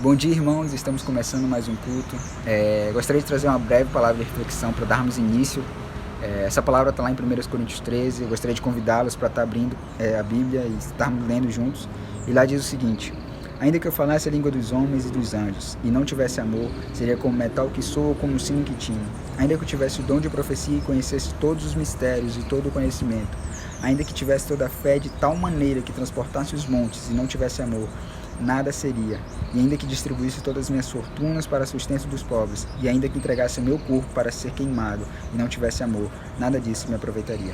Bom dia, irmãos, estamos começando mais um culto. Gostaria de trazer uma breve palavra de reflexão para darmos início. Essa palavra está lá em 1 Coríntios 13. Eu gostaria de convidá-los para estar abrindo a Bíblia e estarmos lendo juntos. E lá diz o seguinte: ainda que eu falasse a língua dos homens e dos anjos, e não tivesse amor, seria como metal que soa ou como um sino que tine. Ainda que eu tivesse o dom de profecia e conhecesse todos os mistérios e todo o conhecimento, ainda que tivesse toda a fé de tal maneira que transportasse os montes e não tivesse amor, nada seria. E ainda que distribuísse todas as minhas fortunas para sustento dos pobres, e ainda que entregasse o meu corpo para ser queimado e não tivesse amor, nada disso me aproveitaria.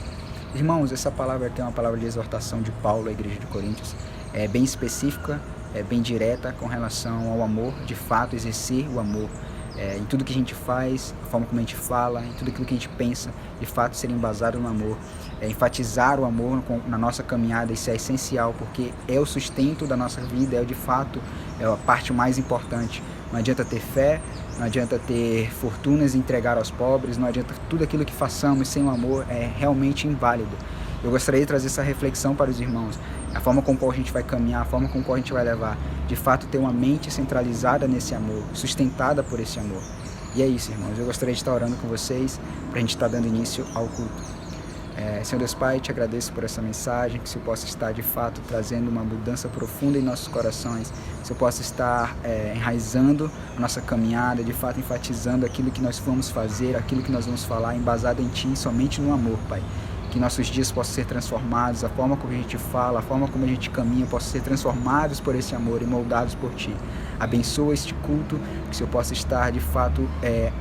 Irmãos, essa palavra aqui é uma palavra de exortação de Paulo à igreja de Coríntios. É bem específica, é bem direta com relação ao amor, de fato exercer o amor. Em tudo que a gente faz, a forma como a gente fala, em tudo aquilo que a gente pensa, de fato ser embasado no amor. Enfatizar o amor na nossa caminhada, isso é essencial, porque é o sustento da nossa vida, de fato é a parte mais importante. Não adianta ter fé, não adianta ter fortunas e entregar aos pobres, não adianta tudo aquilo que façamos sem o amor, é realmente inválido. Eu gostaria de trazer essa reflexão para os irmãos, a forma com qual a gente vai caminhar, a forma com qual a gente vai levar, de fato ter uma mente centralizada nesse amor, sustentada por esse amor. E é isso, irmãos, eu gostaria de estar orando com vocês, para a gente estar dando início ao culto. Senhor Deus Pai, te agradeço por essa mensagem, que o Senhor possa estar de fato trazendo uma mudança profunda em nossos corações, que o Senhor possa estar enraizando a nossa caminhada, de fato enfatizando aquilo que nós vamos fazer, aquilo que nós vamos falar, embasado em Ti, somente no amor, Pai. Que nossos dias possam ser transformados, a forma como a gente fala, a forma como a gente caminha, possam ser transformados por esse amor e moldados por Ti. Abençoa este culto, que o Senhor possa estar de fato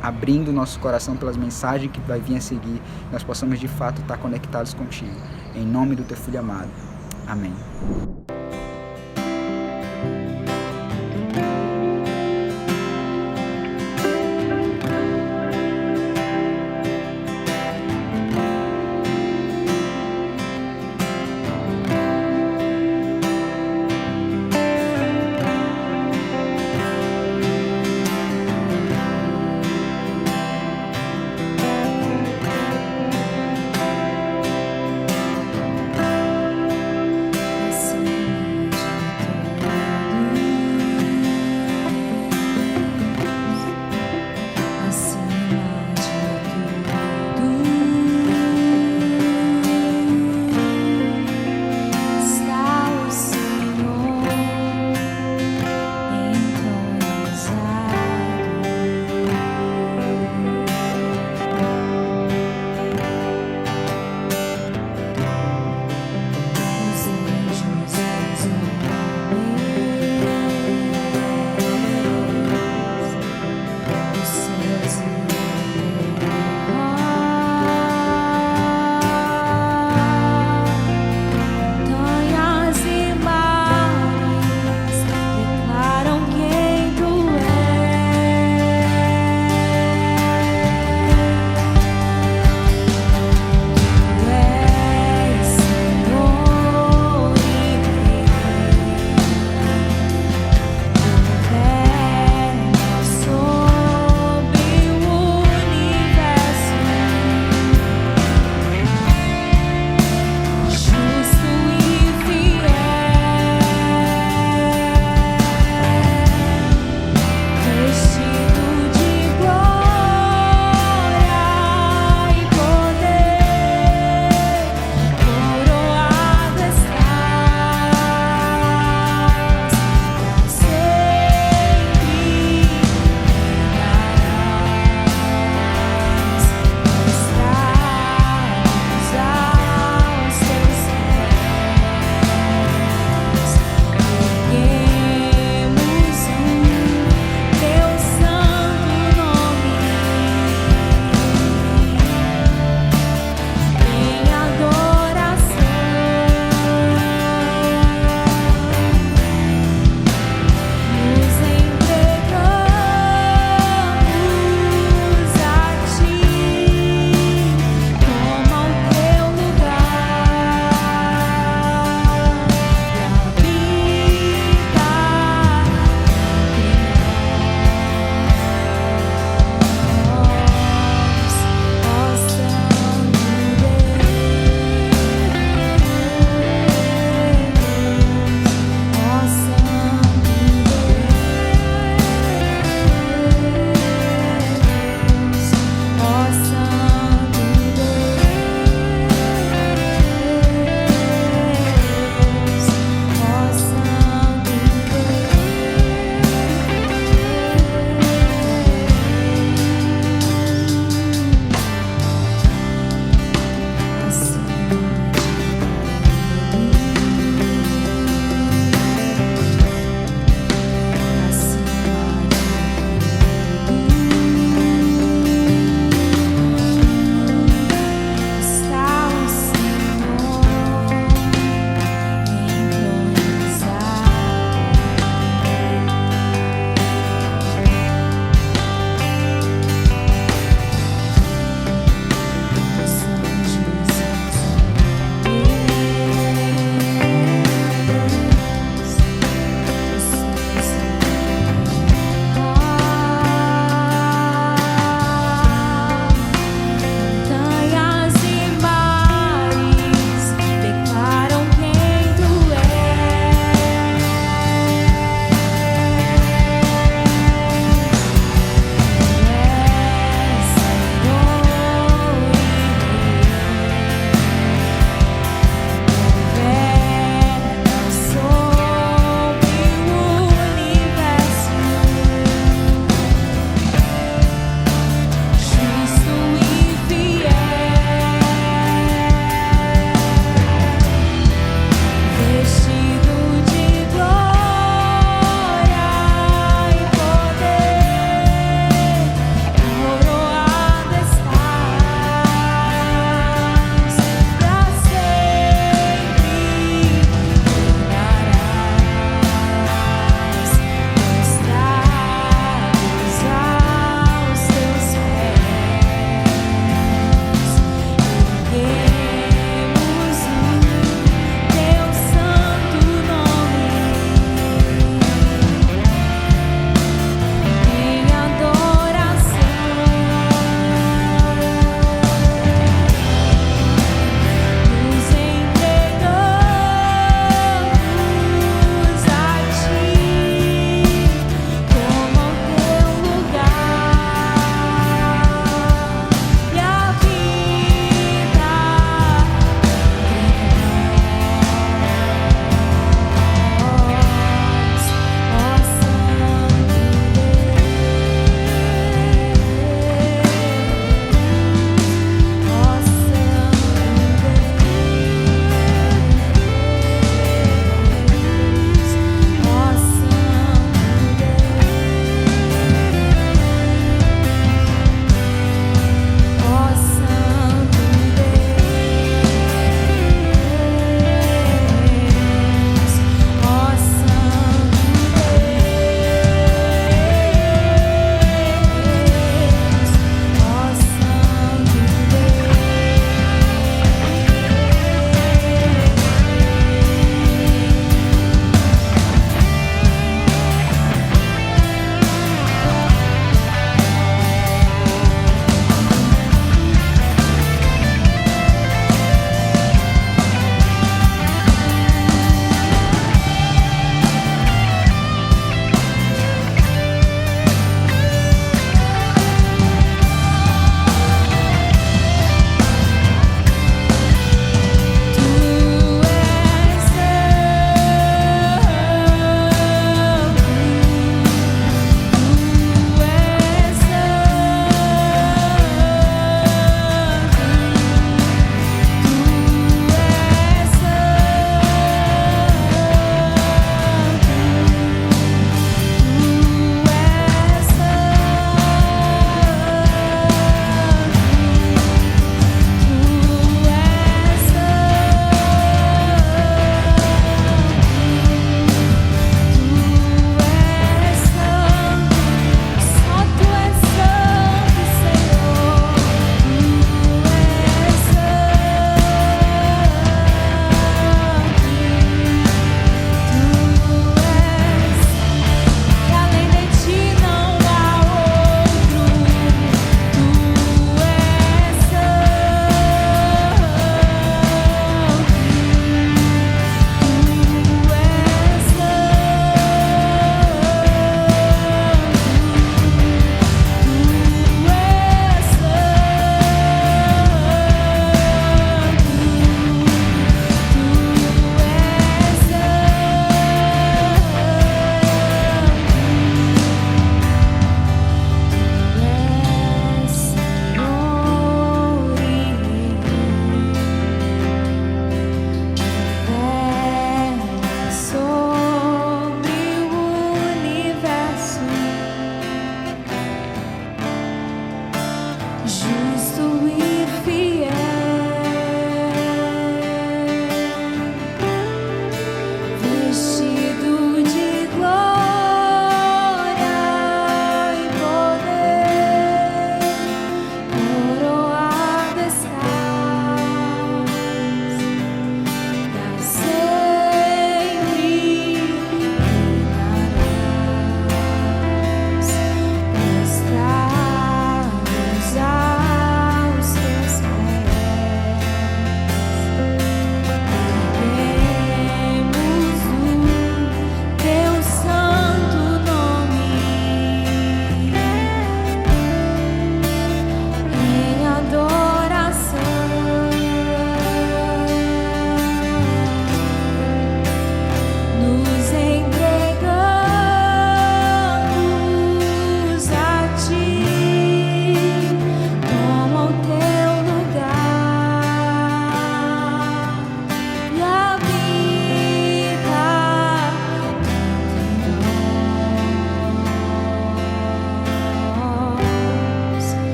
abrindo o nosso coração pelas mensagens que vai vir a seguir, que nós possamos de fato estar conectados contigo. Em nome do Teu Filho amado. Amém. Esse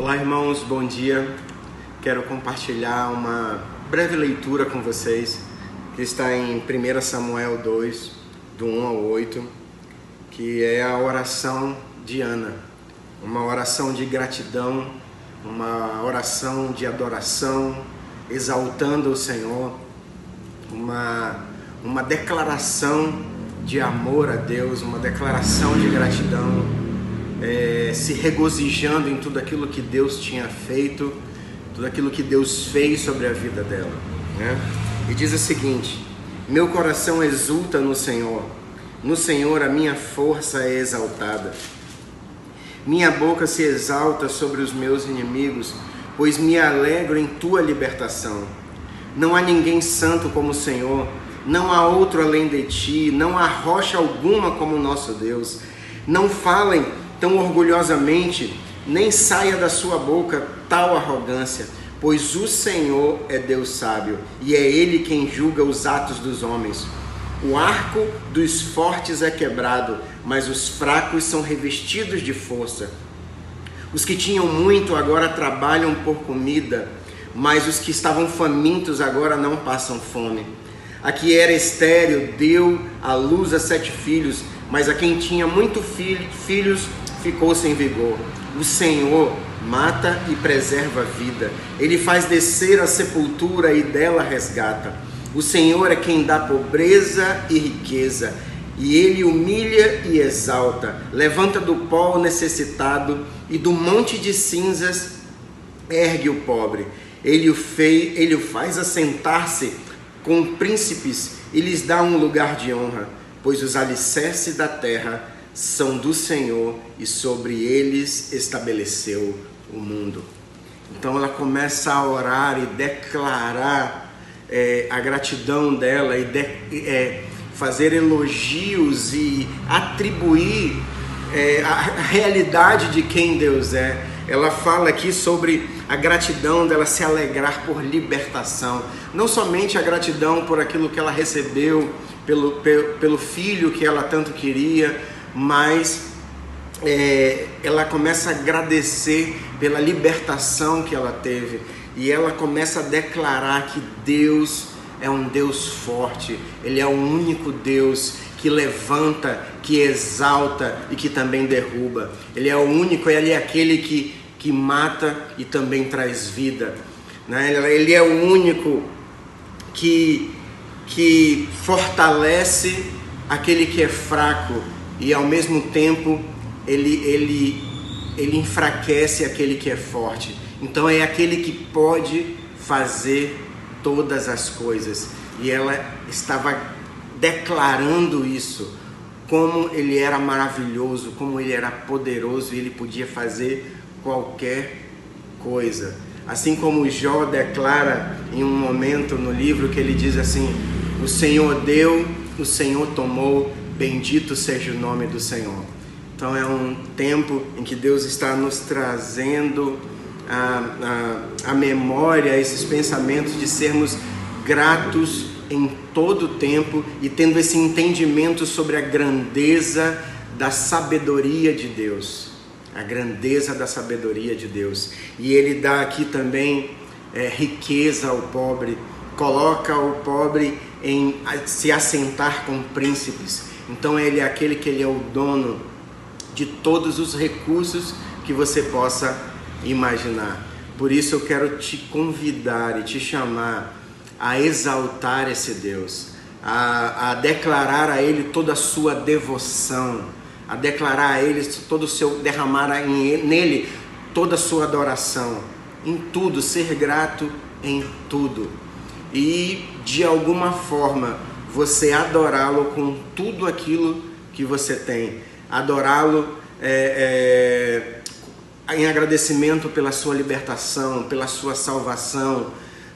Olá, irmãos, bom dia. Quero compartilhar uma breve leitura com vocês que está em 1 Samuel 2, do 1 ao 8, que é a oração de Ana, uma oração de gratidão, uma oração de adoração, exaltando o Senhor, uma declaração de amor a Deus, uma declaração de gratidão, se regozijando em tudo aquilo que Deus tinha feito, tudo aquilo que Deus fez sobre a vida dela, né? E diz o seguinte: meu coração exulta no Senhor a minha força é exaltada. Minha boca se exalta sobre os meus inimigos, pois me alegro em tua libertação. Não há ninguém santo como o Senhor, não há outro além de ti, não há rocha alguma como o nosso Deus. Não falem tão orgulhosamente, nem saia da sua boca tal arrogância, pois o Senhor é Deus sábio, e é Ele quem julga os atos dos homens. O arco dos fortes é quebrado, mas os fracos são revestidos de força. Os que tinham muito agora trabalham por comida, mas os que estavam famintos agora não passam fome. A que era estéril deu à luz a 7 filhos, mas a quem tinha muito filhos ficou sem vigor. O Senhor mata e preserva a vida. Ele faz descer a sepultura e dela resgata. O Senhor é quem dá pobreza e riqueza, e Ele humilha e exalta. Levanta do pó o necessitado, e do monte de cinzas ergue o pobre. Ele o faz assentar-se com príncipes e lhes dá um lugar de honra, pois os alicerces da terra são do Senhor e sobre eles estabeleceu o mundo. Então ela começa a orar e declarar a gratidão dela e fazer elogios e atribuir a realidade de quem Deus é. Ela fala aqui sobre a gratidão dela se alegrar por libertação, não somente a gratidão por aquilo que ela recebeu, pelo filho que ela tanto queria, mas ela começa a agradecer pela libertação que ela teve, e ela começa a declarar que Deus é um Deus forte, Ele é o único Deus que levanta, que exalta e que também derruba. Ele é o único, Ele é aquele que mata e também traz vida, né? Ele é o único que fortalece aquele que é fraco e ao mesmo tempo ele enfraquece aquele que é forte. Então é aquele que pode fazer todas as coisas, e ela estava declarando isso, como Ele era maravilhoso, como Ele era poderoso e Ele podia fazer qualquer coisa. Assim como Jó declara em um momento no livro que ele diz assim: o Senhor deu, o Senhor tomou, bendito seja o nome do Senhor. Então é um tempo em que Deus está nos trazendo a memória, esses pensamentos de sermos gratos em todo o tempo e tendo esse entendimento sobre a grandeza da sabedoria de Deus. A grandeza da sabedoria de Deus. E Ele dá aqui também riqueza ao pobre, coloca o pobre em se assentar com príncipes. Então Ele é aquele que Ele é o dono de todos os recursos que você possa imaginar. Por isso eu quero te convidar e te chamar a exaltar esse Deus, a declarar a Ele toda a sua devoção, a declarar a Ele todo o seu, derramar nele toda a sua adoração, em tudo, ser grato em tudo, e de alguma forma você adorá-lo com tudo aquilo que você tem, adorá-lo em agradecimento pela sua libertação, pela sua salvação,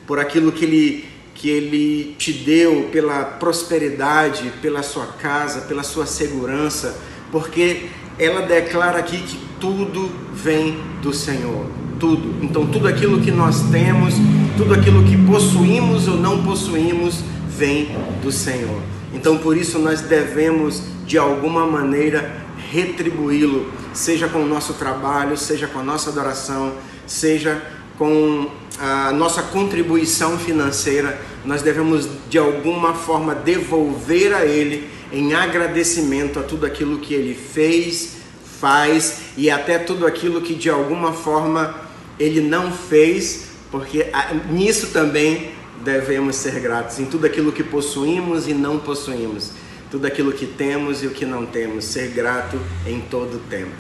por aquilo que Ele te deu, pela prosperidade, pela sua casa, pela sua segurança, porque ela declara aqui que tudo vem do Senhor, tudo. Então tudo aquilo que nós temos, tudo aquilo que possuímos ou não possuímos, vem do Senhor. Então por isso nós devemos de alguma maneira retribuí-lo, seja com o nosso trabalho, seja com a nossa adoração, seja com a nossa contribuição financeira. Nós devemos de alguma forma devolver a Ele em agradecimento a tudo aquilo que Ele fez, faz e até tudo aquilo que de alguma forma Ele não fez, porque nisso também devemos ser gratos, em tudo aquilo que possuímos e não possuímos, tudo aquilo que temos e o que não temos, ser grato em todo o tempo.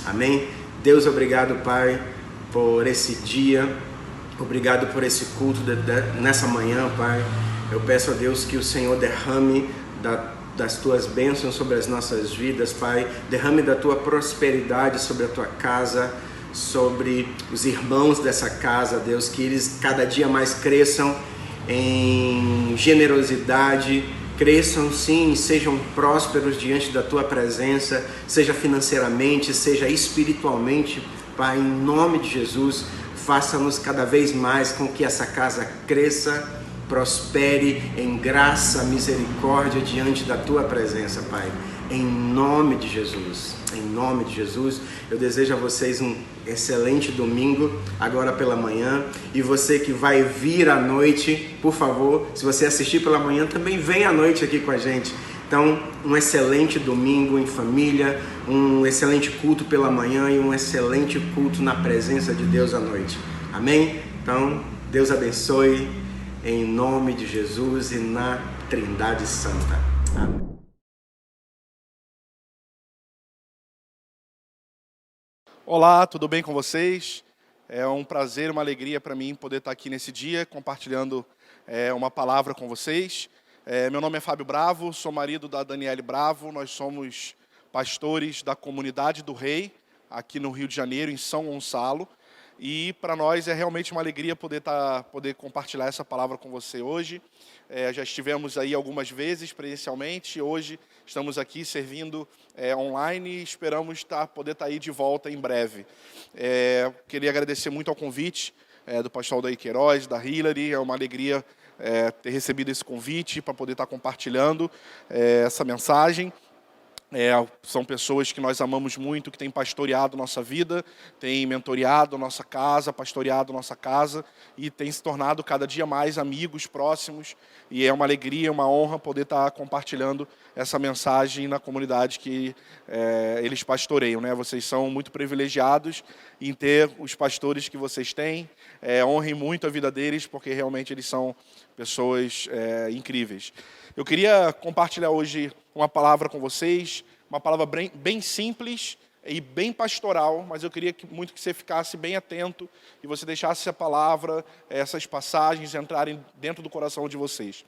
Amém? Deus, obrigado, Pai, por esse dia, obrigado por esse culto nessa manhã, Pai. Eu peço a Deus que o Senhor derrame das Tuas bênçãos sobre as nossas vidas, Pai. Derrame da Tua prosperidade sobre a Tua casa, sobre os irmãos dessa casa, Deus, que eles cada dia mais cresçam em generosidade, cresçam sim, sejam prósperos diante da Tua presença, seja financeiramente, seja espiritualmente, Pai, em nome de Jesus. Faça-nos cada vez mais com que essa casa cresça, prospere em graça, misericórdia diante da Tua presença, Pai. Em nome de Jesus, em nome de Jesus, eu desejo a vocês um excelente domingo, agora pela manhã. E você que vai vir à noite, por favor, se você assistir pela manhã, também vem à noite aqui com a gente. Então, um excelente domingo em família, um excelente culto pela manhã e um excelente culto na presença de Deus à noite. Amém? Então, Deus abençoe em nome de Jesus e na Trindade Santa. Amém. Olá, tudo bem com vocês? É um prazer, uma alegria para mim poder estar aqui nesse dia, compartilhando uma palavra com vocês. Meu nome é Fábio Bravo, sou marido da Daniele Bravo, nós somos pastores da Comunidade do Rei, aqui no Rio de Janeiro, em São Gonçalo. E para nós é realmente uma alegria poder compartilhar essa palavra com você hoje. Já estivemos aí algumas vezes presencialmente, hoje estamos aqui servindo online e esperamos poder estar aí de volta em breve. Queria agradecer muito ao convite do pastor Aldair Queiroz, da Hillary, é uma alegria ter recebido esse convite para poder estar compartilhando essa mensagem. São pessoas que nós amamos muito, que têm pastoreado nossa vida, têm mentoreado nossa casa, pastoreado nossa casa e têm se tornado cada dia mais amigos próximos. E é uma alegria, uma honra poder estar compartilhando essa mensagem na comunidade que eles pastoreiam, né? Vocês são muito privilegiados em ter os pastores que vocês têm. Honrem muito a vida deles, porque realmente eles são pessoas incríveis. Eu queria compartilhar hoje uma palavra com vocês, uma palavra bem simples e bem pastoral, mas eu queria muito que você ficasse bem atento e você deixasse essa palavra, essas passagens entrarem dentro do coração de vocês.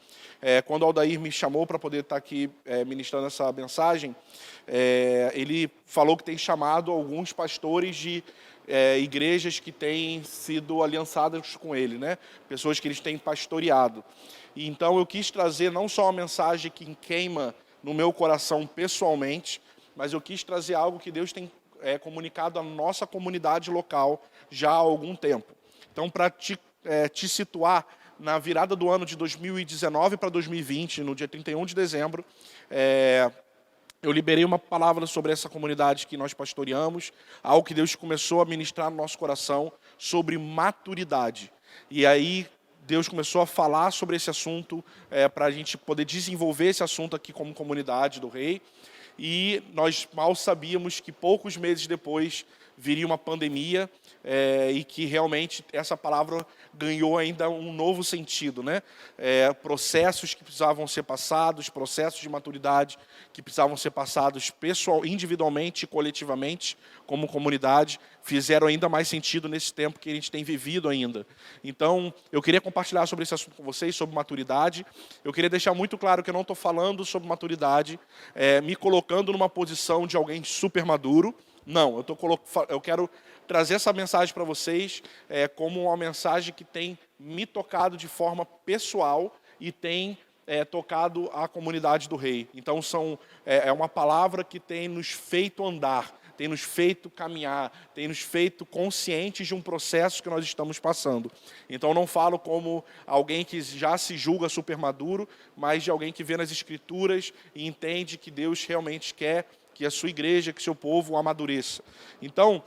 Quando o Aldair me chamou para poder estar aqui ministrando essa mensagem, ele falou que tem chamado alguns pastores de igrejas que têm sido aliançadas com ele, né? Pessoas que eles têm pastoreado. E então eu quis trazer não só uma mensagem que queima no meu coração pessoalmente, mas eu quis trazer algo que Deus tem comunicado à nossa comunidade local já há algum tempo. Então, para te situar, na virada do ano de 2019 para 2020, no dia 31 de dezembro, eu liberei uma palavra sobre essa comunidade que nós pastoreamos, algo que Deus começou a ministrar no nosso coração sobre maturidade. E aí Deus começou a falar sobre esse assunto para a gente poder desenvolver esse assunto aqui como comunidade do Rei. E nós mal sabíamos que poucos meses depois viria uma pandemia e que realmente essa palavra ganhou ainda um novo sentido, né? Processos que precisavam ser passados, processos de maturidade que precisavam ser passados individualmente e coletivamente, como comunidade, fizeram ainda mais sentido nesse tempo que a gente tem vivido ainda. Então, eu queria compartilhar sobre esse assunto com vocês, sobre maturidade. Eu queria deixar muito claro que eu não estou falando sobre maturidade, me colocando numa posição de alguém super maduro. Não, eu quero trazer essa mensagem para vocês como uma mensagem que tem me tocado de forma pessoal e tem tocado a comunidade do Rei. Então, é uma palavra que tem nos feito andar, tem nos feito caminhar, tem nos feito conscientes de um processo que nós estamos passando. Então, eu não falo como alguém que já se julga super maduro, mas de alguém que vê nas Escrituras e entende que Deus realmente quer que a sua igreja, que o seu povo amadureça. Então,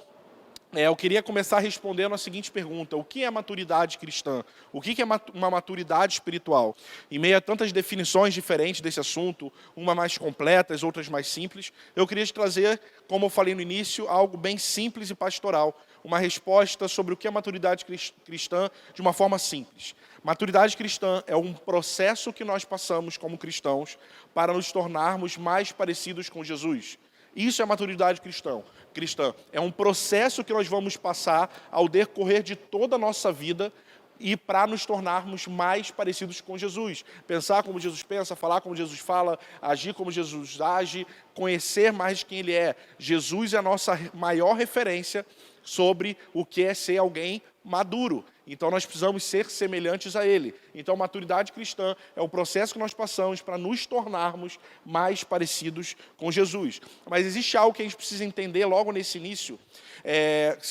eu queria começar respondendo a seguinte pergunta: o que é maturidade cristã? O que é uma maturidade espiritual? Em meio a tantas definições diferentes desse assunto, uma mais completas, outras mais simples, eu queria te trazer, como eu falei no início, algo bem simples e pastoral, uma resposta sobre o que é maturidade cristã de uma forma simples. Maturidade cristã é um processo que nós passamos como cristãos para nos tornarmos mais parecidos com Jesus. Isso é maturidade cristã. É um processo que nós vamos passar ao decorrer de toda a nossa vida e para nos tornarmos mais parecidos com Jesus. Pensar como Jesus pensa, falar como Jesus fala, agir como Jesus age, conhecer mais quem Ele é. Jesus é a nossa maior referência sobre o que é ser alguém maduro. Então nós precisamos ser semelhantes a Ele. Então maturidade cristã é o processo que nós passamos para nos tornarmos mais parecidos com Jesus. Mas existe algo que a gente precisa entender logo nesse início,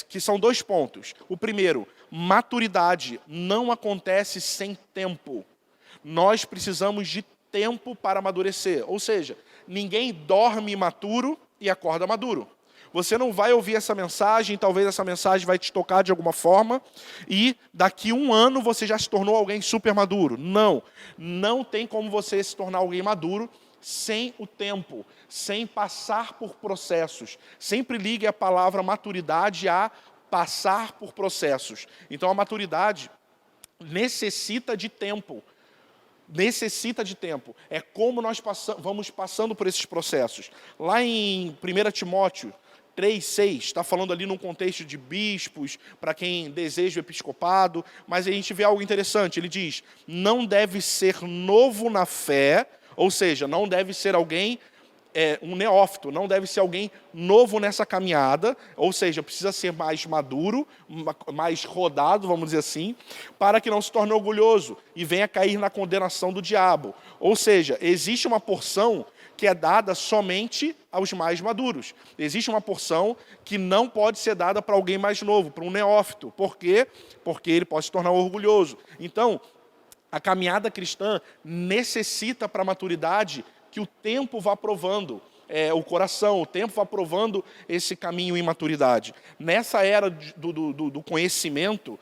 que são 2 pontos. O primeiro, maturidade não acontece sem tempo. Nós precisamos de tempo para amadurecer. Ou seja, ninguém dorme maturo e acorda maduro. Você não vai ouvir essa mensagem, talvez essa mensagem vai te tocar de alguma forma, e daqui 1 ano você já se tornou alguém super maduro. Não tem como você se tornar alguém maduro sem o tempo, sem passar por processos. Sempre ligue a palavra maturidade a passar por processos. Então a maturidade necessita de tempo. É como nós vamos passando por esses processos. Lá em 1 Timóteo 3:6, está falando ali num contexto de bispos, para quem deseja o episcopado, mas a gente vê algo interessante. Ele diz: não deve ser novo na fé, ou seja, não deve ser alguém, um neófito, não deve ser alguém novo nessa caminhada, ou seja, precisa ser mais maduro, mais rodado, vamos dizer assim, para que não se torne orgulhoso e venha cair na condenação do diabo. Ou seja, existe uma porção que é dada somente aos mais maduros. Existe uma porção que não pode ser dada para alguém mais novo, para um neófito. Por quê? Porque ele pode se tornar orgulhoso. Então, a caminhada cristã necessita para a maturidade que o tempo vá provando o coração, o tempo vá provando esse caminho em maturidade. Nessa era do conhecimento,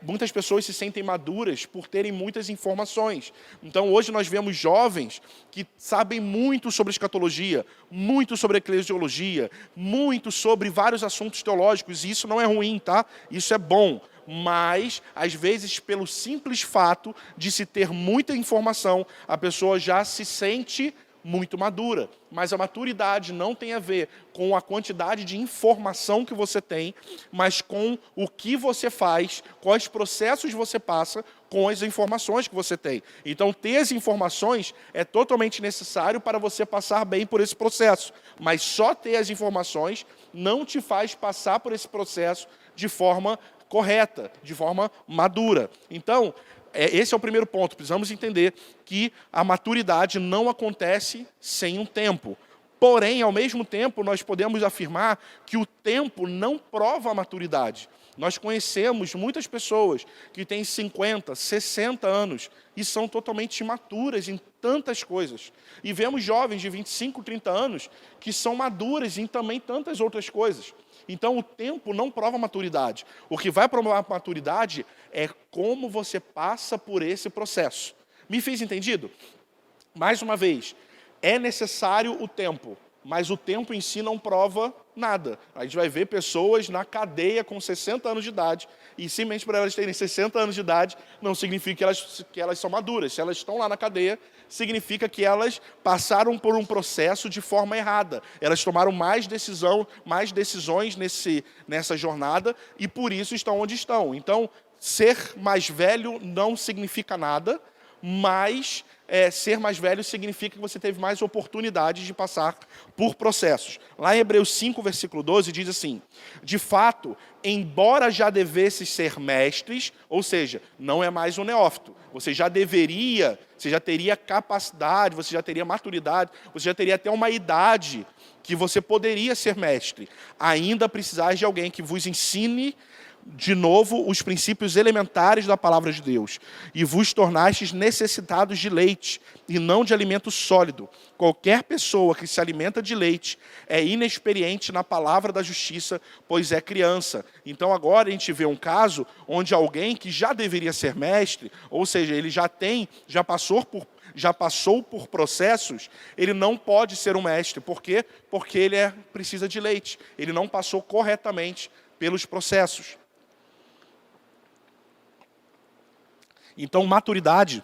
muitas pessoas se sentem maduras por terem muitas informações. Então, hoje nós vemos jovens que sabem muito sobre escatologia, muito sobre eclesiologia, muito sobre vários assuntos teológicos, e isso não é ruim, tá? Isso é bom. Mas, às vezes, pelo simples fato de se ter muita informação, a pessoa já se sente muito madura. Mas a maturidade não tem a ver com a quantidade de informação que você tem, mas com o que você faz, quais processos você passa com as informações que você tem. Então, ter as informações é totalmente necessário para você passar bem por esse processo. Mas só ter as informações não te faz passar por esse processo de forma correta, de forma madura. Então, esse é o primeiro ponto. Precisamos entender que a maturidade não acontece sem um tempo. Porém, ao mesmo tempo, nós podemos afirmar que o tempo não prova a maturidade. Nós conhecemos muitas pessoas que têm 50, 60 anos e são totalmente imaturas em tantas coisas. E vemos jovens de 25, 30 anos que são maduras em também tantas outras coisas. Então, o tempo não prova maturidade. O que vai provar maturidade é como você passa por esse processo. Me fiz entendido? Mais uma vez, é necessário o tempo, mas o tempo em si não prova nada. A gente vai ver pessoas na cadeia com 60 anos de idade, e simplesmente por elas terem 60 anos de idade, não significa que elas são maduras. Se elas estão lá na cadeia, significa que elas passaram por um processo de forma errada. Elas tomaram mais decisões nessa jornada, e por isso estão onde estão. Então, ser mais velho não significa nada, mas ser mais velho significa que você teve mais oportunidades de passar por processos. Lá em Hebreus 5, versículo 12, diz assim: de fato, embora já devesses ser mestres, ou seja, não é mais um neófito, você já teria capacidade, você já teria maturidade, você já teria até uma idade que você poderia ser mestre. Ainda precisais de alguém que vos ensine de novo os princípios elementares da palavra de Deus, e vos tornastes necessitados de leite, e não de alimento sólido. Qualquer pessoa que se alimenta de leite é inexperiente na palavra da justiça, pois é criança. Então agora a gente vê um caso onde alguém que já deveria ser mestre, ou seja, ele já passou por processos, ele não pode ser um mestre. Por quê? Porque ele precisa de leite. Ele não passou corretamente pelos processos. Então, maturidade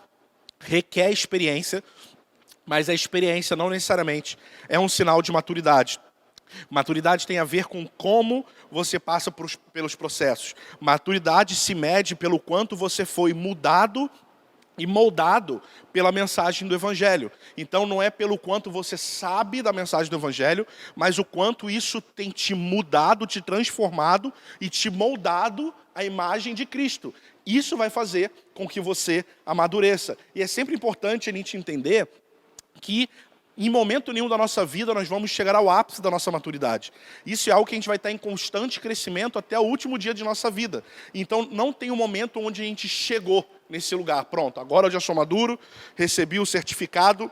requer experiência, mas a experiência não necessariamente é um sinal de maturidade. Maturidade tem a ver com como você passa pelos processos. Maturidade se mede pelo quanto você foi mudado e moldado pela mensagem do Evangelho. Então não é pelo quanto você sabe da mensagem do Evangelho, mas o quanto isso tem te mudado, te transformado e te moldado à imagem de Cristo. Isso vai fazer com que você amadureça. E é sempre importante a gente entender que em momento nenhum da nossa vida nós vamos chegar ao ápice da nossa maturidade. Isso é algo que a gente vai estar em constante crescimento até o último dia de nossa vida. Então não tem um momento onde a gente chegou nesse lugar. Pronto, agora eu já sou maduro, recebi o certificado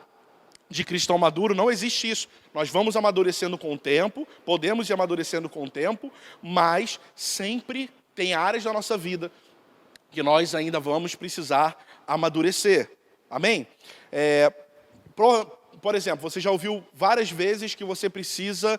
de cristão maduro. Não existe isso. Nós vamos amadurecendo com o tempo, podemos ir amadurecendo com o tempo, mas sempre tem áreas da nossa vida que nós ainda vamos precisar amadurecer. Amém? Por exemplo, você já ouviu várias vezes que você precisa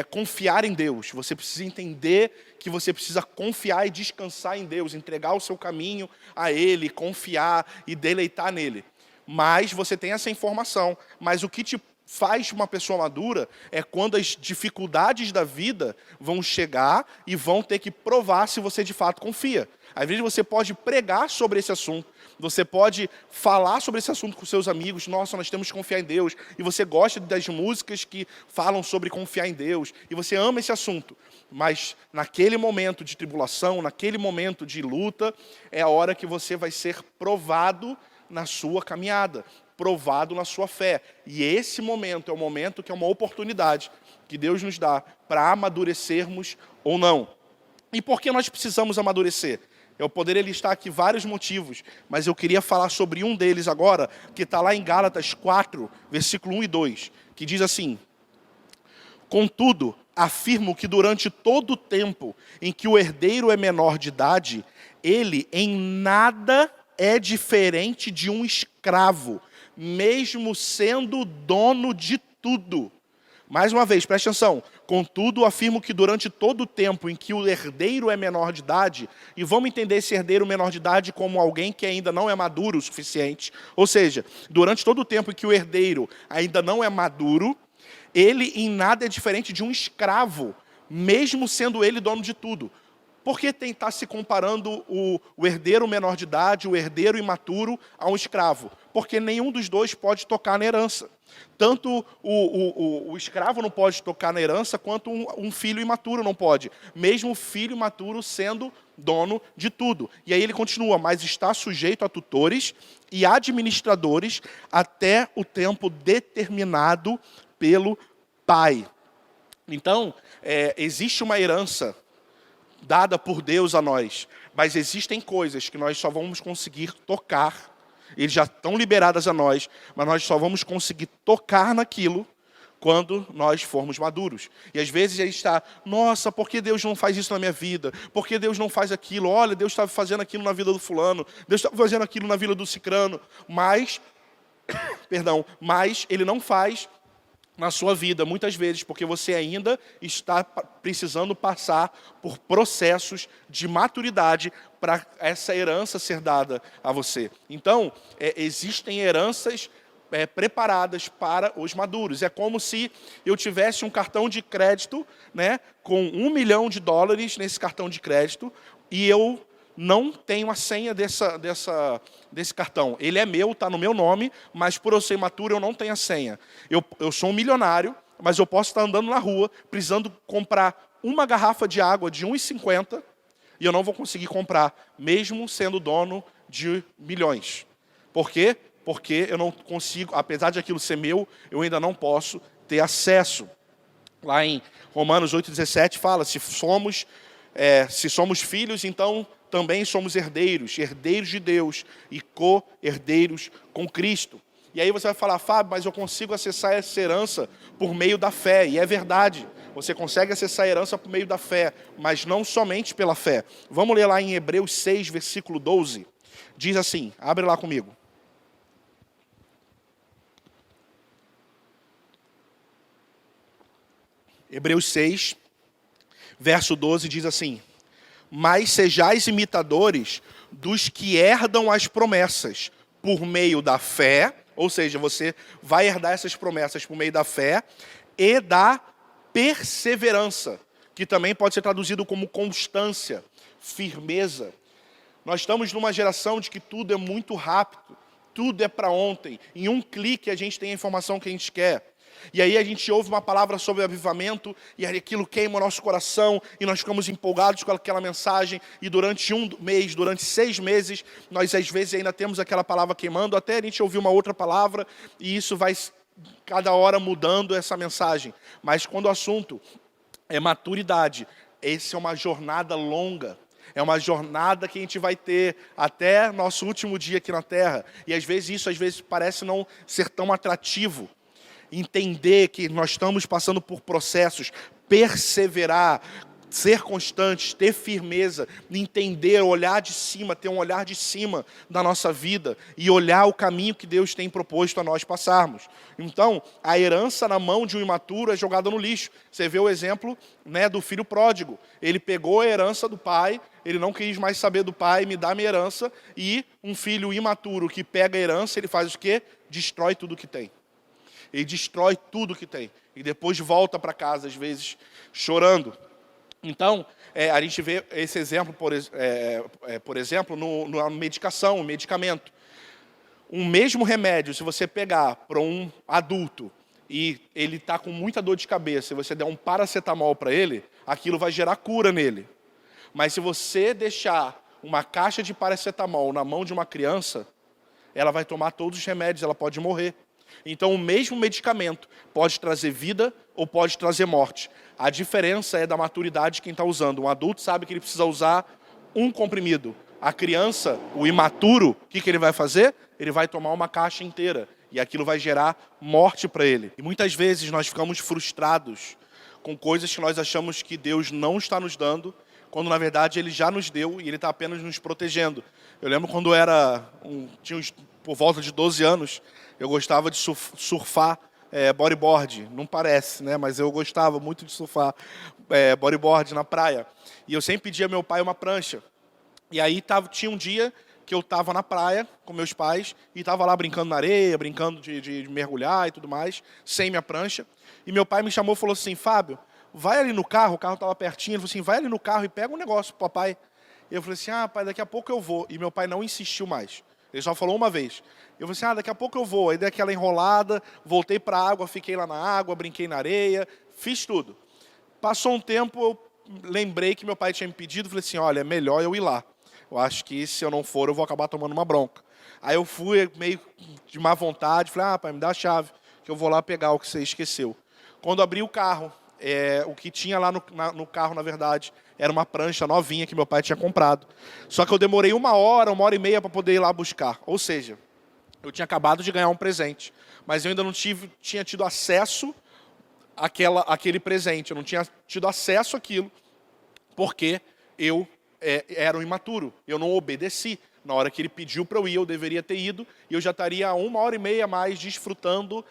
confiar em Deus. Você precisa entender que você precisa confiar e descansar em Deus, entregar o seu caminho a Ele, confiar e deleitar nele. Mas você tem essa informação. Mas o que te faz uma pessoa madura é quando as dificuldades da vida vão chegar e vão ter que provar se você de fato confia. Às vezes você pode pregar sobre esse assunto, você pode falar sobre esse assunto com seus amigos. Nossa, nós temos que confiar em Deus. E você gosta das músicas que falam sobre confiar em Deus. E você ama esse assunto. Mas naquele momento de tribulação, naquele momento de luta, é a hora que você vai ser provado na sua caminhada, provado na sua fé. E esse momento é o momento que é uma oportunidade que Deus nos dá para amadurecermos ou não. E por que nós precisamos amadurecer? Eu poderia listar aqui vários motivos, mas eu queria falar sobre um deles agora, que está lá em Gálatas 4, versículo 1 e 2, que diz assim: contudo, afirmo que durante todo o tempo em que o herdeiro é menor de idade, ele em nada é diferente de um escravo, mesmo sendo dono de tudo. Mais uma vez, preste atenção. Contudo, afirmo que durante todo o tempo em que o herdeiro é menor de idade, e vamos entender esse herdeiro menor de idade como alguém que ainda não é maduro o suficiente, ou seja, durante todo o tempo em que o herdeiro ainda não é maduro, ele em nada é diferente de um escravo, mesmo sendo ele dono de tudo. Por que tentar se comparando o herdeiro menor de idade, o herdeiro imaturo, a um escravo? Porque nenhum dos dois pode tocar na herança. Tanto o escravo não pode tocar na herança, quanto um filho imaturo não pode. Mesmo o filho imaturo sendo dono de tudo. E aí ele continua: mas está sujeito a tutores e administradores até o tempo determinado pelo pai. Então, existe uma herança dada por Deus a nós, mas existem coisas que nós só vamos conseguir tocar. Eles já estão liberadas a nós, mas nós só vamos conseguir tocar naquilo quando nós formos maduros. E às vezes a gente está: nossa, por que Deus não faz isso na minha vida? Por que Deus não faz aquilo? Olha, Deus está fazendo aquilo na vida do fulano, Deus está fazendo aquilo na vida do cicrano, mas Ele não faz na sua vida, muitas vezes, porque você ainda está precisando passar por processos de maturidade para essa herança ser dada a você. Então, existem heranças preparadas para os maduros. É como se eu tivesse um cartão de crédito, né, com $1 milhão nesse cartão de crédito, e eu não tenho a senha desse cartão. Ele é meu, está no meu nome, mas por eu ser imaturo eu não tenho a senha. Eu sou um milionário, mas eu posso estar andando na rua, precisando comprar uma garrafa de água de R$1,50, e eu não vou conseguir comprar, mesmo sendo dono de milhões. Por quê? Porque eu não consigo, apesar de aquilo ser meu, eu ainda não posso ter acesso. Lá em Romanos 8,17 fala: se somos se somos filhos, então também somos herdeiros, herdeiros de Deus e co-herdeiros com Cristo. E aí você vai falar, Fábio, mas eu consigo acessar essa herança por meio da fé. E é verdade, você consegue acessar a herança por meio da fé, mas não somente pela fé. Vamos ler lá em Hebreus 6, versículo 12. Diz assim, abre lá comigo. Hebreus 6, verso 12 diz assim: mas sejais imitadores dos que herdam as promessas por meio da fé, ou seja, você vai herdar essas promessas por meio da fé e da perseverança, que também pode ser traduzido como constância, firmeza. Nós estamos numa geração de que tudo é muito rápido, tudo é para ontem. Em um clique a gente tem a informação que a gente quer. E aí a gente ouve uma palavra sobre avivamento e aquilo queima o nosso coração e nós ficamos empolgados com aquela mensagem e durante um mês, durante 6 meses, nós às vezes ainda temos aquela palavra queimando, até a gente ouvir uma outra palavra e isso vai cada hora mudando essa mensagem. Mas quando o assunto é maturidade, essa é uma jornada longa. É uma jornada que a gente vai ter até nosso último dia aqui na Terra. E às vezes isso parece não ser tão atrativo. Entender que nós estamos passando por processos, perseverar, ser constantes, ter firmeza, entender, olhar de cima, ter um olhar de cima da nossa vida e olhar o caminho que Deus tem proposto a nós passarmos. Então, a herança na mão de um imaturo é jogada no lixo. Você vê o exemplo, né, do filho pródigo. Ele pegou a herança do pai, ele não quis mais saber do pai, me dá minha herança, e um filho imaturo que pega a herança, ele faz o quê? Destrói tudo que tem. Ele destrói tudo que tem. E depois volta para casa, às vezes, chorando. Então, a gente vê esse exemplo, por exemplo, na medicação, o medicamento. Um mesmo remédio, se você pegar para um adulto e ele está com muita dor de cabeça, e você der um paracetamol para ele, aquilo vai gerar cura nele. Mas se você deixar uma caixa de paracetamol na mão de uma criança, ela vai tomar todos os remédios, ela pode morrer. Então, o mesmo medicamento pode trazer vida ou pode trazer morte. A diferença é da maturidade de quem está usando. Um adulto sabe que ele precisa usar um comprimido. A criança, o imaturo, o que ele vai fazer? Ele vai tomar uma caixa inteira. E aquilo vai gerar morte para ele. E muitas vezes nós ficamos frustrados com coisas que nós achamos que Deus não está nos dando, quando na verdade Ele já nos deu e Ele está apenas nos protegendo. Eu lembro quando tinha por volta de 12 anos, eu gostava de surfar bodyboard. Não parece, né? Mas eu gostava muito de surfar bodyboard na praia. E eu sempre pedia ao meu pai uma prancha. E aí tinha um dia que eu estava na praia com meus pais e estava lá brincando na areia, brincando de mergulhar e tudo mais, sem minha prancha. E meu pai me chamou e falou assim, Fábio, vai ali no carro, o carro estava pertinho, ele falou assim, vai ali no carro e pega um negócio pro papai. E eu falei assim, pai, daqui a pouco eu vou. E meu pai não insistiu mais. Ele só falou uma vez. Eu falei assim, daqui a pouco eu vou. Aí dei aquela enrolada, voltei para a água, fiquei lá na água, brinquei na areia, fiz tudo. Passou um tempo, eu lembrei que meu pai tinha me pedido, falei assim, olha, é melhor eu ir lá. Eu acho que se eu não for, eu vou acabar tomando uma bronca. Aí eu fui meio de má vontade, falei, pai, me dá a chave, que eu vou lá pegar o que você esqueceu. Quando abri o carro, o que tinha lá no carro, na verdade, era uma prancha novinha que meu pai tinha comprado. Só que eu demorei 1 hora, 1h30 para poder ir lá buscar. Ou seja, eu tinha acabado de ganhar um presente, mas eu ainda não tinha tido acesso àquele presente. Eu não tinha tido acesso àquilo, porque eu era um imaturo. Eu não obedeci. Na hora que ele pediu para eu ir, eu deveria ter ido, e eu já estaria 1h30 mais desfrutando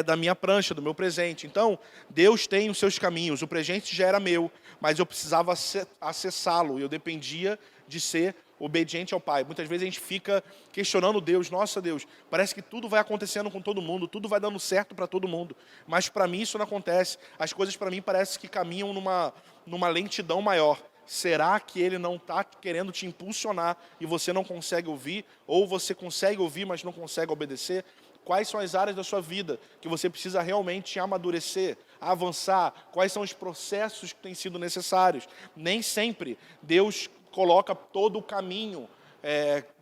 da minha prancha, do meu presente. Então, Deus tem os seus caminhos. O presente já era meu, mas eu precisava acessá-lo. Eu dependia de ser obediente ao Pai. Muitas vezes a gente fica questionando Deus. Nossa, Deus, parece que tudo vai acontecendo com todo mundo, tudo vai dando certo para todo mundo. Mas para mim isso não acontece. As coisas para mim parecem que caminham numa lentidão maior. Será que Ele não está querendo te impulsionar e você não consegue ouvir? Ou você consegue ouvir, mas não consegue obedecer? Quais são as áreas da sua vida que você precisa realmente amadurecer, avançar? Quais são os processos que têm sido necessários? Nem sempre Deus coloca todo o caminho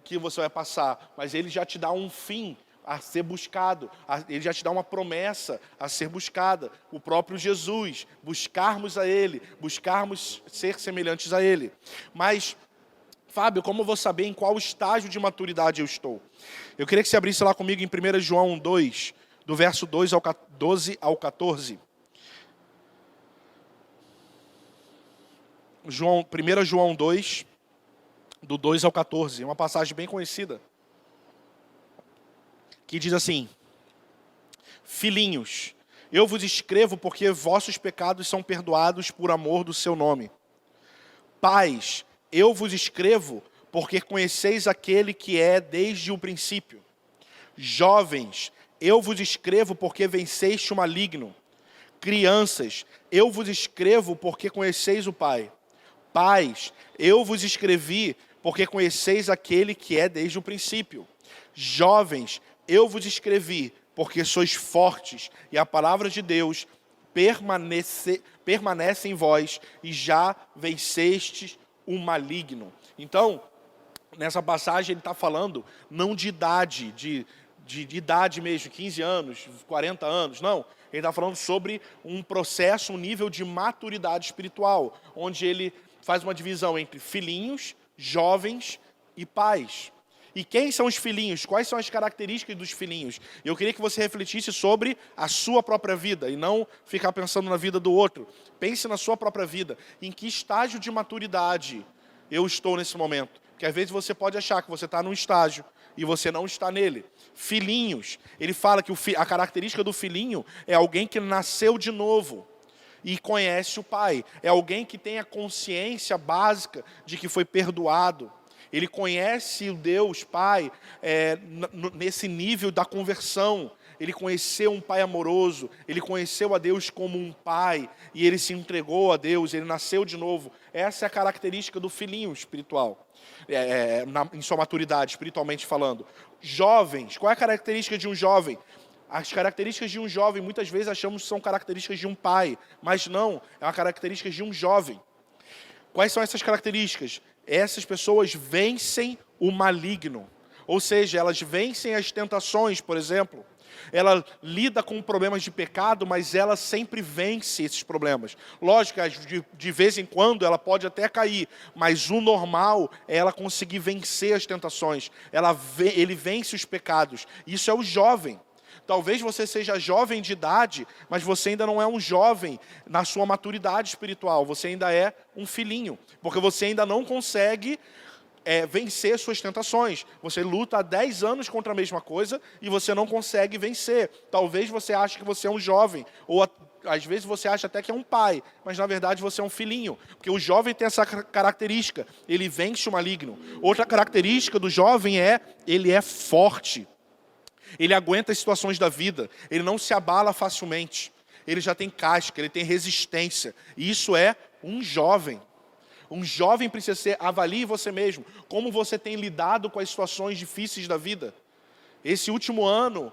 que você vai passar, mas Ele já te dá um fim a ser buscado. Ele já te dá uma promessa a ser buscada. O próprio Jesus, buscarmos a Ele, buscarmos ser semelhantes a Ele. Mas, Fábio, como eu vou saber em qual estágio de maturidade eu estou? Eu queria que você abrisse lá comigo em 1 João 2, do verso 12 ao 14. 1 João 2, do 2 ao 14, uma passagem bem conhecida, que diz assim: Filhinhos, eu vos escrevo porque vossos pecados são perdoados por amor do seu nome. Pais, eu vos escrevo porque conheceis aquele que é desde o princípio. Jovens, eu vos escrevo porque venceste o maligno. Crianças, eu vos escrevo porque conheceis o Pai. Pais, eu vos escrevi porque conheceis aquele que é desde o princípio. Jovens, eu vos escrevi porque sois fortes e a palavra de Deus permanece em vós e já vencestes o maligno. Então, nessa passagem ele está falando não de idade, de idade mesmo, 15 anos, 40 anos, não. Ele está falando sobre um processo, um nível de maturidade espiritual, onde ele faz uma divisão entre filhinhos, jovens e pais. E quem são os filhinhos? Quais são as características dos filhinhos? Eu queria que você refletisse sobre a sua própria vida e não ficar pensando na vida do outro. Pense na sua própria vida. Em que estágio de maturidade eu estou nesse momento? Porque às vezes você pode achar que você está num estágio e você não está nele. Filhinhos, ele fala que a característica do filhinho é alguém que nasceu de novo e conhece o Pai. É alguém que tem a consciência básica de que foi perdoado. Ele conhece o Deus Pai nesse nível da conversão. Ele conheceu um Pai amoroso, ele conheceu a Deus como um Pai, e ele se entregou a Deus, ele nasceu de novo. Essa é a característica do filhinho espiritual, em sua maturidade, espiritualmente falando. Jovens, qual é a característica de um jovem? As características de um jovem, muitas vezes achamos que são características de um pai, mas não, é uma característica de um jovem. Quais são essas características? Essas pessoas vencem o maligno, ou seja, elas vencem as tentações, por exemplo. Ela lida com problemas de pecado, mas ela sempre vence esses problemas. Lógico, de vez em quando ela pode até cair, mas o normal é ela conseguir vencer as tentações. Ele vence os pecados. Isso é o jovem. Talvez você seja jovem de idade, mas você ainda não é um jovem na sua maturidade espiritual. Você ainda é um filhinho, porque você ainda não consegue vencer suas tentações. Você luta há 10 anos contra a mesma coisa e você não consegue vencer. Talvez você ache que você é um jovem, ou às vezes você acha até que é um pai, mas na verdade você é um filhinho, porque o jovem tem essa característica, ele vence o maligno. Outra característica do jovem ele é forte. Ele aguenta as situações da vida, ele não se abala facilmente, ele já tem casca, ele tem resistência. E isso é um jovem. Um jovem precisa avalie você mesmo, como você tem lidado com as situações difíceis da vida. Esse último ano,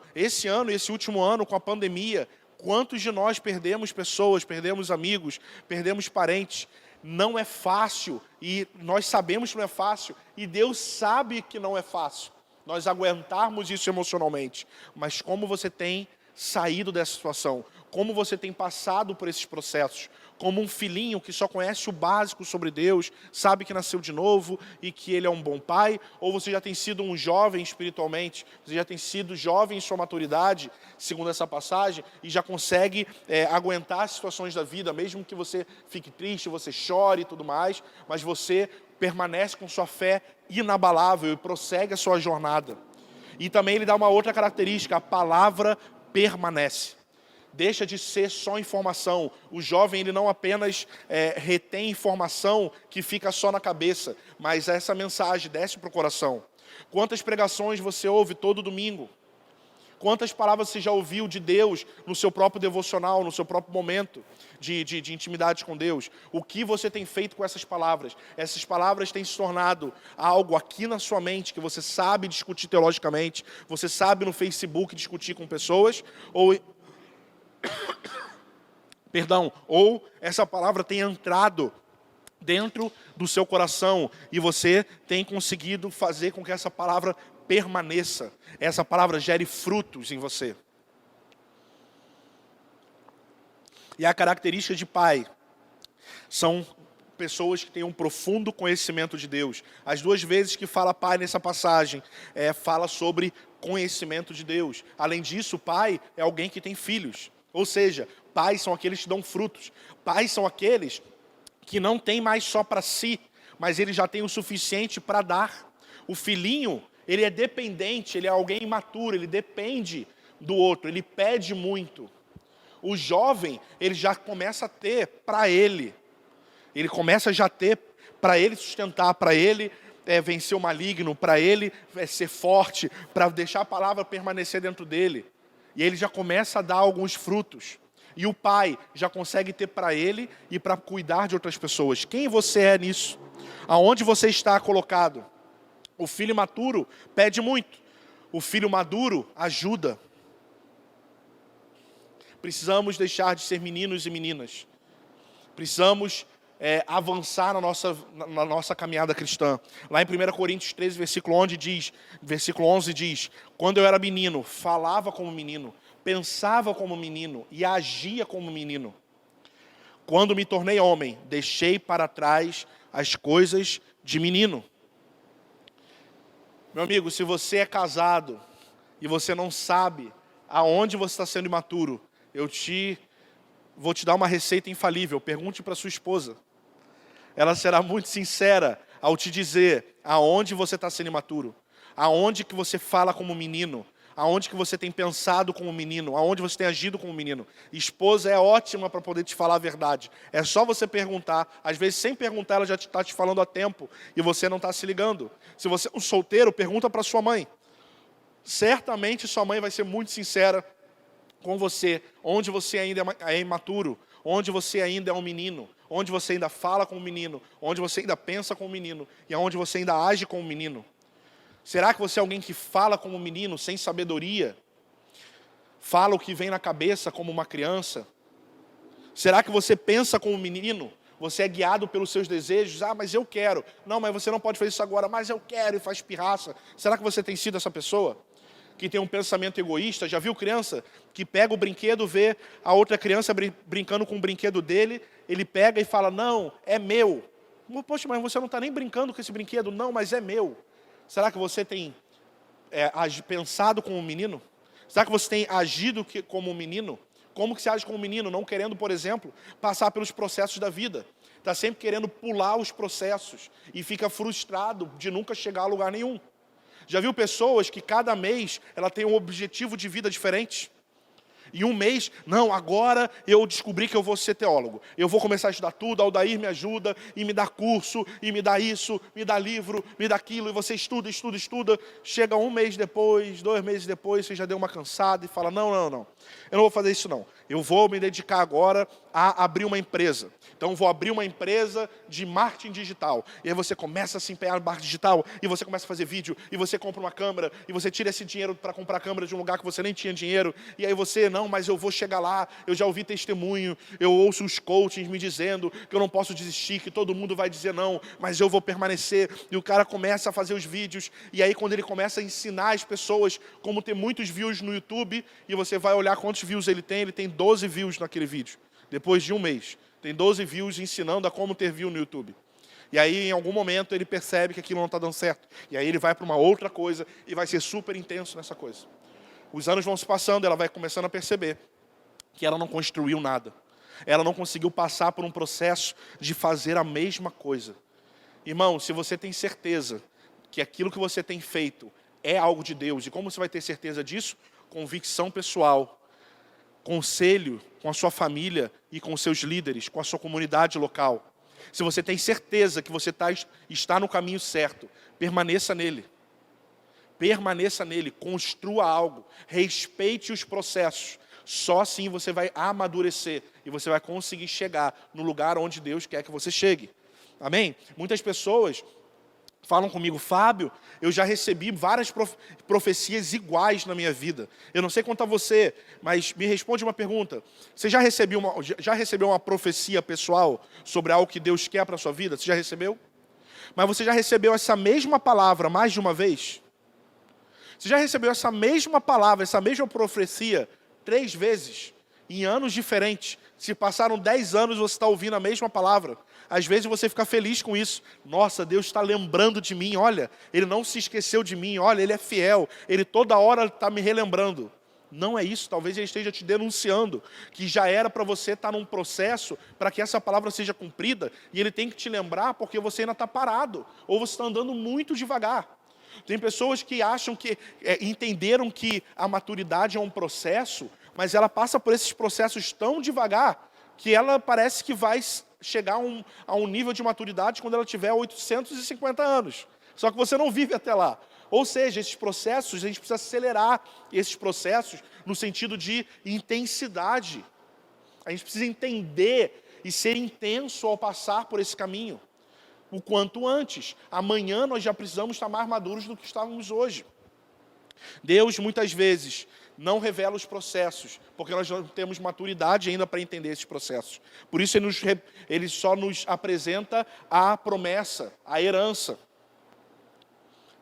com a pandemia, quantos de nós perdemos pessoas, perdemos amigos, perdemos parentes? Não é fácil, e nós sabemos que não é fácil, e Deus sabe que não é fácil nós aguentarmos isso emocionalmente. Mas como você tem saído dessa situação? Como você tem passado por esses processos? Como um filhinho que só conhece o básico sobre Deus, sabe que nasceu de novo e que Ele é um bom pai? Ou você já tem sido um jovem espiritualmente, você já tem sido jovem em sua maturidade, segundo essa passagem, e já consegue aguentar as situações da vida, mesmo que você fique triste, você chore e tudo mais, mas você permanece com sua fé inabalável e prossegue a sua jornada. E também ele dá uma outra característica: a palavra permanece. Deixa de ser só informação. O jovem, ele não apenas retém informação que fica só na cabeça, mas essa mensagem desce para o coração. Quantas pregações você ouve todo domingo? Quantas palavras você já ouviu de Deus no seu próprio devocional, no seu próprio momento de intimidade com Deus? O que você tem feito com essas palavras? Essas palavras têm se tornado algo aqui na sua mente, que você sabe discutir teologicamente, você sabe no Facebook discutir com pessoas, ou essa palavra tem entrado dentro do seu coração e você tem conseguido fazer com que essa palavra permaneça. Essa palavra gere frutos em você. E a característica de pai são pessoas que têm um profundo conhecimento de Deus. As 2 vezes que fala pai nessa passagem, fala sobre conhecimento de Deus. Além disso, pai é alguém que tem filhos. Ou seja, pais são aqueles que dão frutos. Pais são aqueles que não têm mais só para si, mas ele já tem o suficiente para dar. O filhinho, ele é dependente, ele é alguém imaturo, ele depende do outro, ele pede muito. O jovem, ele já começa a ter para ele. Ele começa já a ter para ele sustentar, para ele vencer o maligno, para ele ser forte, para deixar a palavra permanecer dentro dele. E ele já começa a dar alguns frutos. E o pai já consegue ter para ele e para cuidar de outras pessoas. Quem você é nisso? Aonde você está colocado? O filho imaturo pede muito. O filho maduro ajuda. Precisamos deixar de ser meninos e meninas. Precisamos avançar na nossa caminhada cristã. Lá em 1 Coríntios 13, versículo 11 diz: quando eu era menino, falava como menino, pensava como menino e agia como menino. Quando me tornei homem, deixei para trás as coisas de menino. Meu amigo, se você é casado e você não sabe aonde você está sendo imaturo, vou te dar uma receita infalível. Pergunte para sua esposa. Ela será muito sincera ao te dizer aonde você está sendo imaturo, aonde que você fala como menino, aonde que você tem pensado como menino, aonde você tem agido como menino. Esposa é ótima para poder te falar a verdade. É só você perguntar. Às vezes, sem perguntar, ela já está te falando há tempo e você não está se ligando. Se você é um solteiro, pergunta para sua mãe. Certamente sua mãe vai ser muito sincera com você, onde você ainda é imaturo, onde você ainda é um menino, onde você ainda fala como menino, onde você ainda pensa como menino e onde você ainda age como menino. Será que você é alguém que fala como menino, sem sabedoria? Fala o que vem na cabeça como uma criança? Será que você pensa como menino? Você é guiado pelos seus desejos? Ah, mas eu quero. Não, mas você não pode fazer isso agora. Mas eu quero, e faz pirraça. Será que você tem sido essa pessoa que tem um pensamento egoísta? Já viu criança que pega o brinquedo, vê a outra criança brincando com o brinquedo dele, ele pega e fala: não, é meu. Poxa, mas você não está nem brincando com esse brinquedo. Não, mas é meu. Será que você tem pensado como um menino? Será que você tem agido como um menino? Como que você age como um menino? Não querendo, por exemplo, passar pelos processos da vida. Está sempre querendo pular os processos e fica frustrado de nunca chegar a lugar nenhum. Já viu pessoas que cada mês ela tem um objetivo de vida diferente? E um mês, não, agora eu descobri que eu vou ser teólogo. Eu vou começar a estudar tudo, Aldair me ajuda, e me dá curso, e me dá isso, me dá livro, me dá aquilo, e você estuda. Chega um mês depois, 2 meses depois, você já deu uma cansada e fala: não, eu não vou fazer isso não. Eu vou me dedicar agora a abrir uma empresa. Então vou abrir uma empresa de marketing digital. E aí você começa a se empenhar no marketing digital, e você começa a fazer vídeo, e você compra uma câmera, e você tira esse dinheiro para comprar a câmera de um lugar que você nem tinha dinheiro, e aí você, não, mas eu vou chegar lá, eu já ouvi testemunho, eu ouço os coachings me dizendo que eu não posso desistir, que todo mundo vai dizer não, mas eu vou permanecer. E o cara começa a fazer os vídeos, e aí quando ele começa a ensinar as pessoas como ter muitos views no YouTube, e você vai olhar quantos views ele tem 12 views naquele vídeo, depois de um mês. Tem 12 views ensinando a como ter view no YouTube. E aí, em algum momento, ele percebe que aquilo não está dando certo. E aí ele vai para uma outra coisa e vai ser super intenso nessa coisa. Os anos vão se passando, ela vai começando a perceber que ela não construiu nada. Ela não conseguiu passar por um processo de fazer a mesma coisa. Irmão, se você tem certeza que aquilo que você tem feito é algo de Deus, e como você vai ter certeza disso? Convicção pessoal, conselho com a sua família e com os seus líderes, com a sua comunidade local. Se você tem certeza que você está no caminho certo, permaneça nele. Permaneça nele, construa algo, respeite os processos. Só assim você vai amadurecer e você vai conseguir chegar no lugar onde Deus quer que você chegue. Amém? Muitas pessoas falam comigo: Fábio, eu já recebi várias profecias iguais na minha vida. Eu não sei quanto a você, mas me responde uma pergunta. Você já recebeu uma profecia pessoal sobre algo que Deus quer para a sua vida? Você já recebeu? Mas você já recebeu essa mesma palavra mais de uma vez? Você já recebeu essa mesma palavra, essa mesma profecia 3 vezes, em anos diferentes? Se passaram 10 anos, você está ouvindo a mesma palavra. Às vezes você fica feliz com isso. Nossa, Deus está lembrando de mim, olha, Ele não se esqueceu de mim, olha, Ele é fiel, Ele toda hora está me relembrando. Não é isso, talvez Ele esteja te denunciando, que já era para você estar num processo para que essa palavra seja cumprida, e Ele tem que te lembrar porque você ainda está parado, ou você está andando muito devagar. Tem pessoas que acham que, entenderam que a maturidade é um processo, mas ela passa por esses processos tão devagar, que ela parece que vai chegar a um nível de maturidade quando ela tiver 850 anos. Só que você não vive até lá. Ou seja, esses processos, a gente precisa acelerar esses processos no sentido de intensidade. A gente precisa entender e ser intenso ao passar por esse caminho. O quanto antes. Amanhã nós já precisamos estar mais maduros do que estávamos hoje. Deus, muitas vezes, não revela os processos, porque nós não temos maturidade ainda para entender esses processos. Por isso, Ele só nos apresenta a promessa, a herança.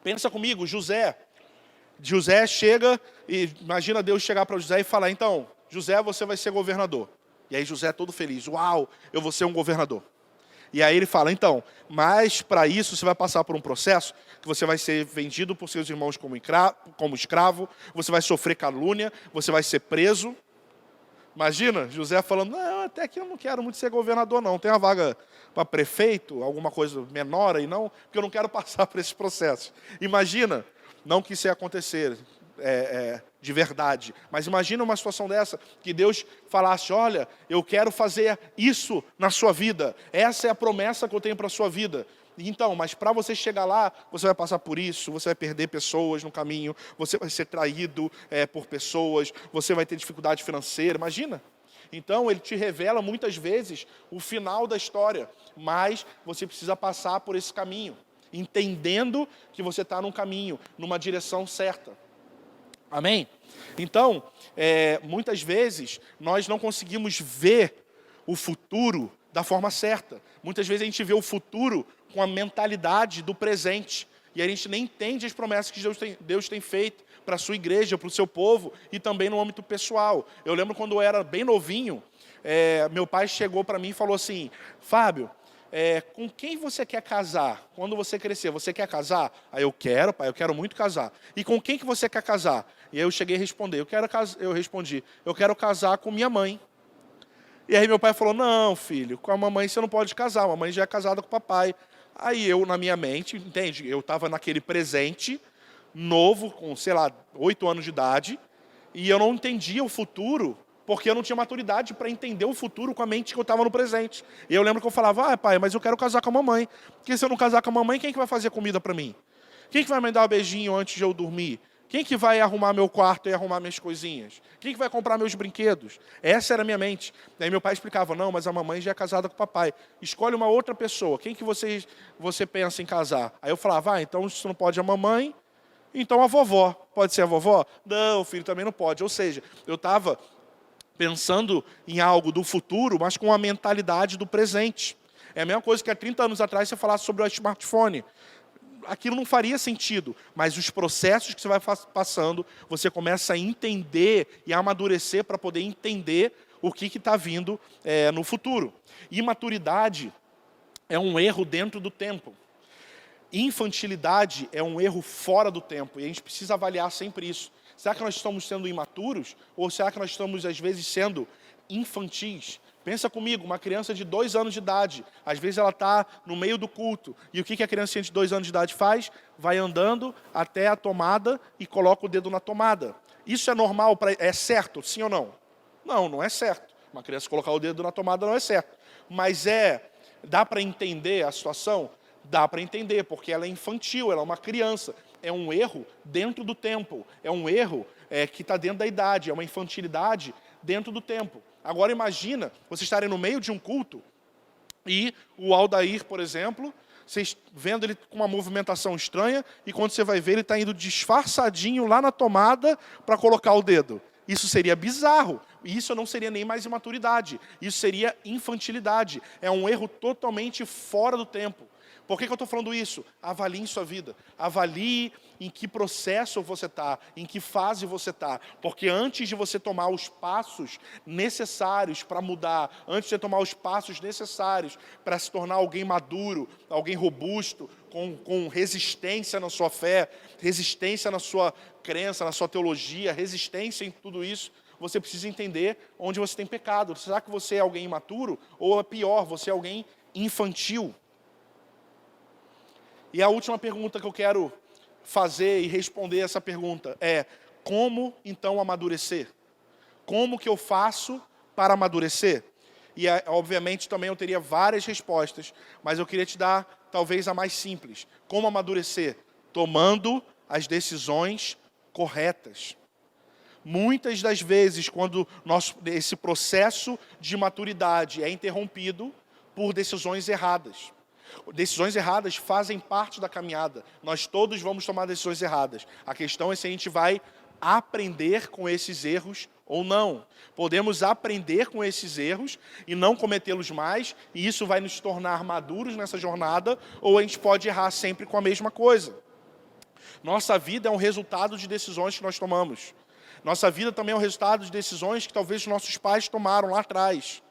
Pensa comigo, José. José chega, e imagina Deus chegar para José e falar, então, José, você vai ser governador. E aí José todo feliz, uau, eu vou ser um governador. E aí ele fala, então, mas para isso você vai passar por um processo que você vai ser vendido por seus irmãos como escravo, você vai sofrer calúnia, você vai ser preso. Imagina, José falando, não, até que eu não quero muito ser governador não, tem uma vaga para prefeito, alguma coisa menor aí não, porque eu não quero passar por esse processo. Imagina, não que isso ia acontecer de verdade, mas imagina uma situação dessa, que Deus falasse, olha, eu quero fazer isso na sua vida, essa é a promessa que eu tenho para a sua vida. Então, mas para você chegar lá, você vai passar por isso, você vai perder pessoas no caminho, você vai ser traído por pessoas, você vai ter dificuldade financeira, imagina. Então, Ele te revela muitas vezes o final da história, mas você precisa passar por esse caminho, entendendo que você está num caminho, numa direção certa. Amém? Então, muitas vezes, nós não conseguimos ver o futuro da forma certa. Muitas vezes a gente vê o futuro com a mentalidade do presente. E a gente nem entende as promessas que Deus tem feito para a sua igreja, para o seu povo e também no âmbito pessoal. Eu lembro quando eu era bem novinho, meu pai chegou para mim e falou assim, Fábio, com quem você quer casar? Quando você crescer, você quer casar? Aí eu quero, pai, eu quero muito casar. E com quem que você quer casar? E aí eu cheguei a responder, eu respondi, eu quero casar com minha mãe. E aí meu pai falou, não, filho, com a mamãe você não pode casar, a mamãe já é casada com o papai. Aí eu, na minha mente, entende? Eu estava naquele presente, novo, com, 8 anos de idade, e eu não entendia o futuro, porque eu não tinha maturidade para entender o futuro com a mente que eu estava no presente. E eu lembro que eu falava, pai, mas eu quero casar com a mamãe. Porque se eu não casar com a mamãe, quem que vai fazer comida para mim? Quem que vai me dar um beijinho antes de eu dormir? Quem que vai arrumar meu quarto e arrumar minhas coisinhas? Quem que vai comprar meus brinquedos? Essa era a minha mente. Daí meu pai explicava, não, mas a mamãe já é casada com o papai. Escolhe uma outra pessoa. Quem que você pensa em casar? Aí eu falava, então isso não pode a mamãe, então a vovó. Pode ser a vovó? Não, o filho também não pode. Ou seja, eu estava pensando em algo do futuro, mas com a mentalidade do presente. É a mesma coisa que há 30 anos atrás você falasse sobre o smartphone. Aquilo não faria sentido, mas os processos que você vai passando, você começa a entender e a amadurecer para poder entender o que está vindo no futuro. Imaturidade é um erro dentro do tempo. Infantilidade é um erro fora do tempo, e a gente precisa avaliar sempre isso. Será que nós estamos sendo imaturos? Ou será que nós estamos, às vezes, sendo infantis? Pensa comigo, uma criança de 2 anos de idade, às vezes ela está no meio do culto, e o que a criança de 2 anos de idade faz? Vai andando até a tomada e coloca o dedo na tomada. Isso é normal? É certo, sim ou não? Não, não é certo. Uma criança colocar o dedo na tomada não é certo. Mas dá para entender a situação? Dá para entender, porque ela é infantil, ela é uma criança. É um erro dentro do tempo, é um erro que está dentro da idade, é uma infantilidade dentro do tempo. Agora imagina vocês estarem no meio de um culto e o Aldair, por exemplo, vocês vendo ele com uma movimentação estranha e quando você vai ver ele está indo disfarçadinho lá na tomada para colocar o dedo. Isso seria bizarro. Isso não seria nem mais imaturidade. Isso seria infantilidade. É um erro totalmente fora do tempo. Por que eu estou falando isso? Avalie em sua vida. Avalie em que processo você está, em que fase você está. Porque antes de você tomar os passos necessários para mudar, antes de você tomar os passos necessários para se tornar alguém maduro, alguém robusto, com resistência na sua fé, resistência na sua crença, na sua teologia, resistência em tudo isso, você precisa entender onde você tem pecado. Será que você é alguém imaturo? Ou é pior, você é alguém infantil? E a última pergunta que eu quero fazer e responder essa pergunta é: como então amadurecer? Como que eu faço para amadurecer? E obviamente também eu teria várias respostas, mas eu queria te dar talvez a mais simples. Como amadurecer? Tomando as decisões corretas. Muitas das vezes, quando esse processo de maturidade é interrompido por decisões erradas. Decisões erradas fazem parte da caminhada. Nós todos vamos tomar decisões erradas. A questão é se a gente vai aprender com esses erros ou não. Podemos aprender com esses erros e não cometê-los mais, e isso vai nos tornar maduros nessa jornada, ou a gente pode errar sempre com a mesma coisa. Nossa vida é um resultado de decisões que nós tomamos. Nossa vida também é um resultado de decisões que talvez os nossos pais tomaram lá atrás.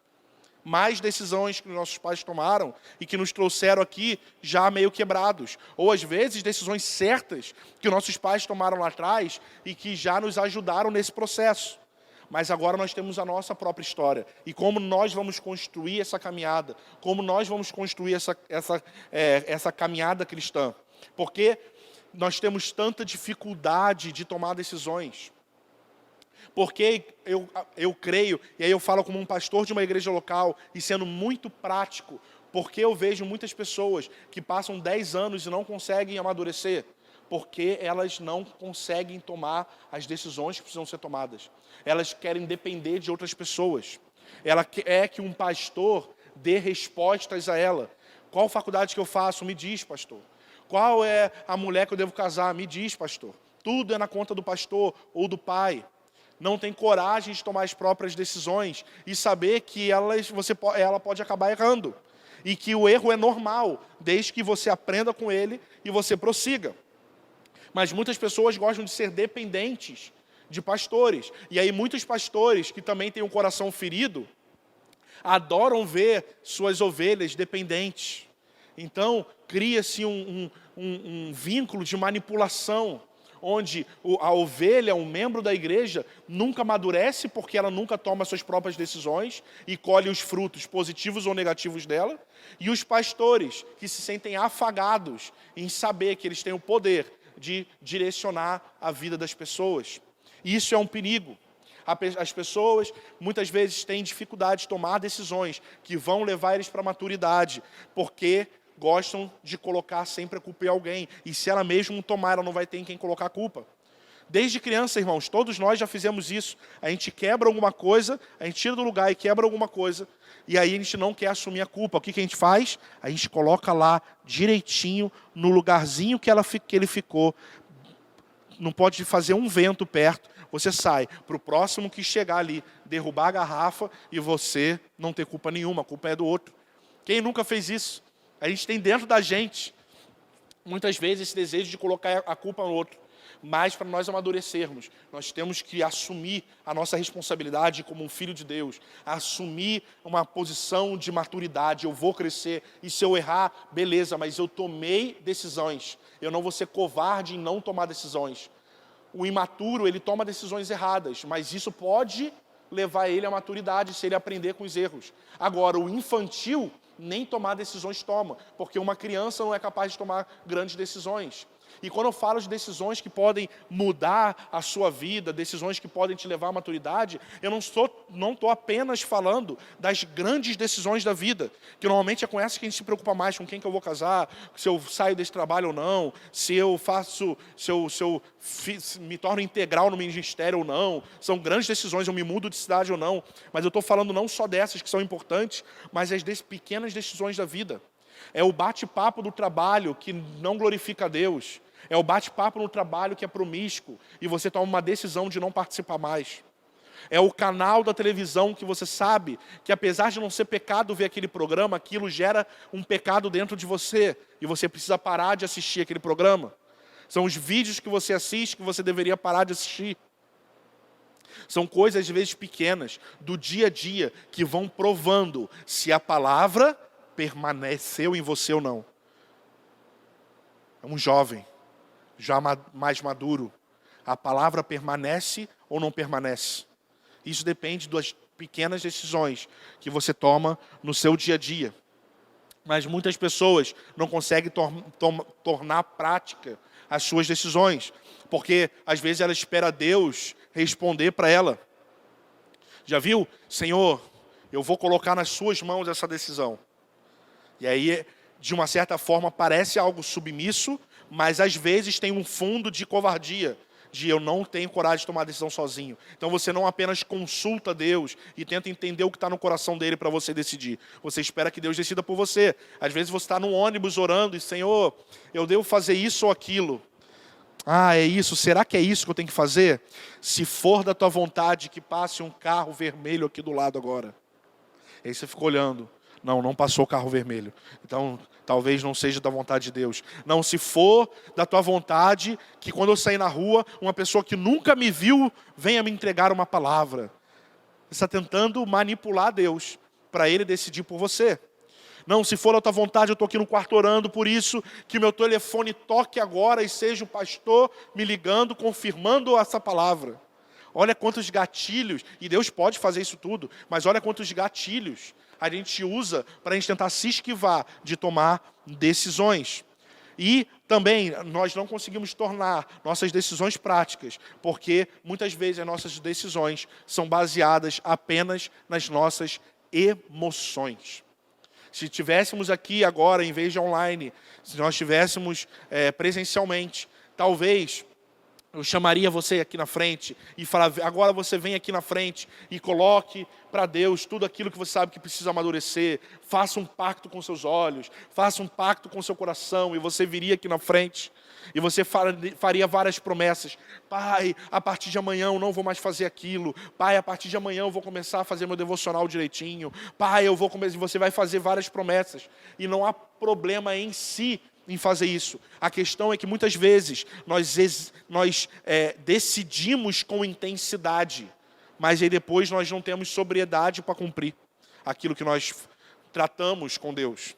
Mais decisões que os nossos pais tomaram e que nos trouxeram aqui já meio quebrados. Ou às vezes decisões certas que os nossos pais tomaram lá atrás e que já nos ajudaram nesse processo. Mas agora nós temos a nossa própria história. E como nós vamos construir essa caminhada? Como nós vamos construir essa caminhada cristã? Porque nós temos tanta dificuldade de tomar decisões. Porque eu creio, e aí eu falo como um pastor de uma igreja local, e sendo muito prático, porque eu vejo muitas pessoas que passam 10 anos e não conseguem amadurecer, porque elas não conseguem tomar as decisões que precisam ser tomadas. Elas querem depender de outras pessoas. Ela quer que um pastor dê respostas a ela. Qual faculdade que eu faço? Me diz, pastor. Qual é a mulher que eu devo casar? Me diz, pastor. Tudo é na conta do pastor ou do pai. Não tem coragem de tomar as próprias decisões e saber que ela pode acabar errando. E que o erro é normal, desde que você aprenda com ele e você prossiga. Mas muitas pessoas gostam de ser dependentes de pastores. E aí muitos pastores que também têm um coração ferido, adoram ver suas ovelhas dependentes. Então, cria-se um vínculo de manipulação, onde a ovelha, um membro da igreja, nunca amadurece porque ela nunca toma suas próprias decisões e colhe os frutos positivos ou negativos dela. E os pastores que se sentem afagados em saber que eles têm o poder de direcionar a vida das pessoas. E isso é um perigo. As pessoas muitas vezes têm dificuldade de tomar decisões que vão levar eles para a maturidade, porque gostam de colocar sempre a culpa em alguém. E se ela mesmo tomar, ela não vai ter em quem colocar a culpa. Desde criança, irmãos, todos nós já fizemos isso. A gente quebra alguma coisa, a gente tira do lugar e quebra alguma coisa, e aí a gente não quer assumir a culpa. O que a gente faz? A gente coloca lá direitinho, no lugarzinho que ele ficou. Não pode fazer um vento perto. Você sai para o próximo que chegar ali, derrubar a garrafa, e você não ter culpa nenhuma, a culpa é do outro. Quem nunca fez isso? A gente tem dentro da gente, muitas vezes, esse desejo de colocar a culpa no outro. Mas para nós amadurecermos, nós temos que assumir a nossa responsabilidade como um filho de Deus, assumir uma posição de maturidade. Eu vou crescer, e se eu errar, beleza, mas eu tomei decisões. Eu não vou ser covarde em não tomar decisões. O imaturo, ele toma decisões erradas, mas isso pode levar ele à maturidade se ele aprender com os erros. Agora, o infantil nem tomar decisões toma, porque uma criança não é capaz de tomar grandes decisões. E quando eu falo de decisões que podem mudar a sua vida, decisões que podem te levar à maturidade, eu não estou apenas falando das grandes decisões da vida, que normalmente é com essas que a gente se preocupa mais, com quem que eu vou casar, se eu saio desse trabalho ou não, se eu me torno integral no ministério ou não. São grandes decisões, eu me mudo de cidade ou não. Mas eu estou falando não só dessas que são importantes, mas as pequenas decisões da vida. É o bate-papo do trabalho que não glorifica a Deus. É o bate-papo no trabalho que é promíscuo e você toma uma decisão de não participar mais. É o canal da televisão que você sabe que, apesar de não ser pecado ver aquele programa, aquilo gera um pecado dentro de você. E você precisa parar de assistir aquele programa. São os vídeos que você assiste que você deveria parar de assistir. São coisas, às vezes, pequenas, do dia a dia, que vão provando se a palavra permaneceu em você ou não. É um jovem, já mais maduro. A palavra permanece ou não permanece? Isso depende das pequenas decisões que você toma no seu dia a dia. Mas muitas pessoas não conseguem tornar prática as suas decisões, porque às vezes ela espera Deus responder para ela. Já viu? Senhor, eu vou colocar nas suas mãos essa decisão. E aí, de uma certa forma, parece algo submisso, mas às vezes tem um fundo de covardia, de eu não tenho coragem de tomar a decisão sozinho. Então você não apenas consulta Deus e tenta entender o que está no coração dele para você decidir. Você espera que Deus decida por você. Às vezes você está no ônibus orando e, Senhor, eu devo fazer isso ou aquilo. Ah, é isso? Será que é isso que eu tenho que fazer? Se for da tua vontade, que passe um carro vermelho aqui do lado agora. E aí você fica olhando. Não passou o carro vermelho. Então, talvez não seja da vontade de Deus. Não, se for da tua vontade, que quando eu sair na rua, uma pessoa que nunca me viu, venha me entregar uma palavra. Você está tentando manipular Deus, para Ele decidir por você. Não, se for da tua vontade, eu estou aqui no quarto orando, por isso que meu telefone toque agora e seja o pastor me ligando, confirmando essa palavra. Olha quantos gatilhos, e Deus pode fazer isso tudo, mas olha quantos gatilhos a gente usa para a gente tentar se esquivar de tomar decisões. E também nós não conseguimos tornar nossas decisões práticas, porque muitas vezes as nossas decisões são baseadas apenas nas nossas emoções. Se tivéssemos aqui agora, em vez de online, se nós estivéssemos presencialmente, talvez eu chamaria você aqui na frente e falaria, agora você vem aqui na frente e coloque para Deus tudo aquilo que você sabe que precisa amadurecer. Faça um pacto com seus olhos, faça um pacto com seu coração, e você viria aqui na frente e você faria várias promessas. Pai, a partir de amanhã eu não vou mais fazer aquilo. Pai, a partir de amanhã eu vou começar a fazer meu devocional direitinho. Pai, eu vou começar. Você vai fazer várias promessas. E não há problema em si em fazer isso. A questão é que muitas vezes nós decidimos com intensidade, mas aí depois nós não temos sobriedade para cumprir aquilo que nós tratamos com Deus.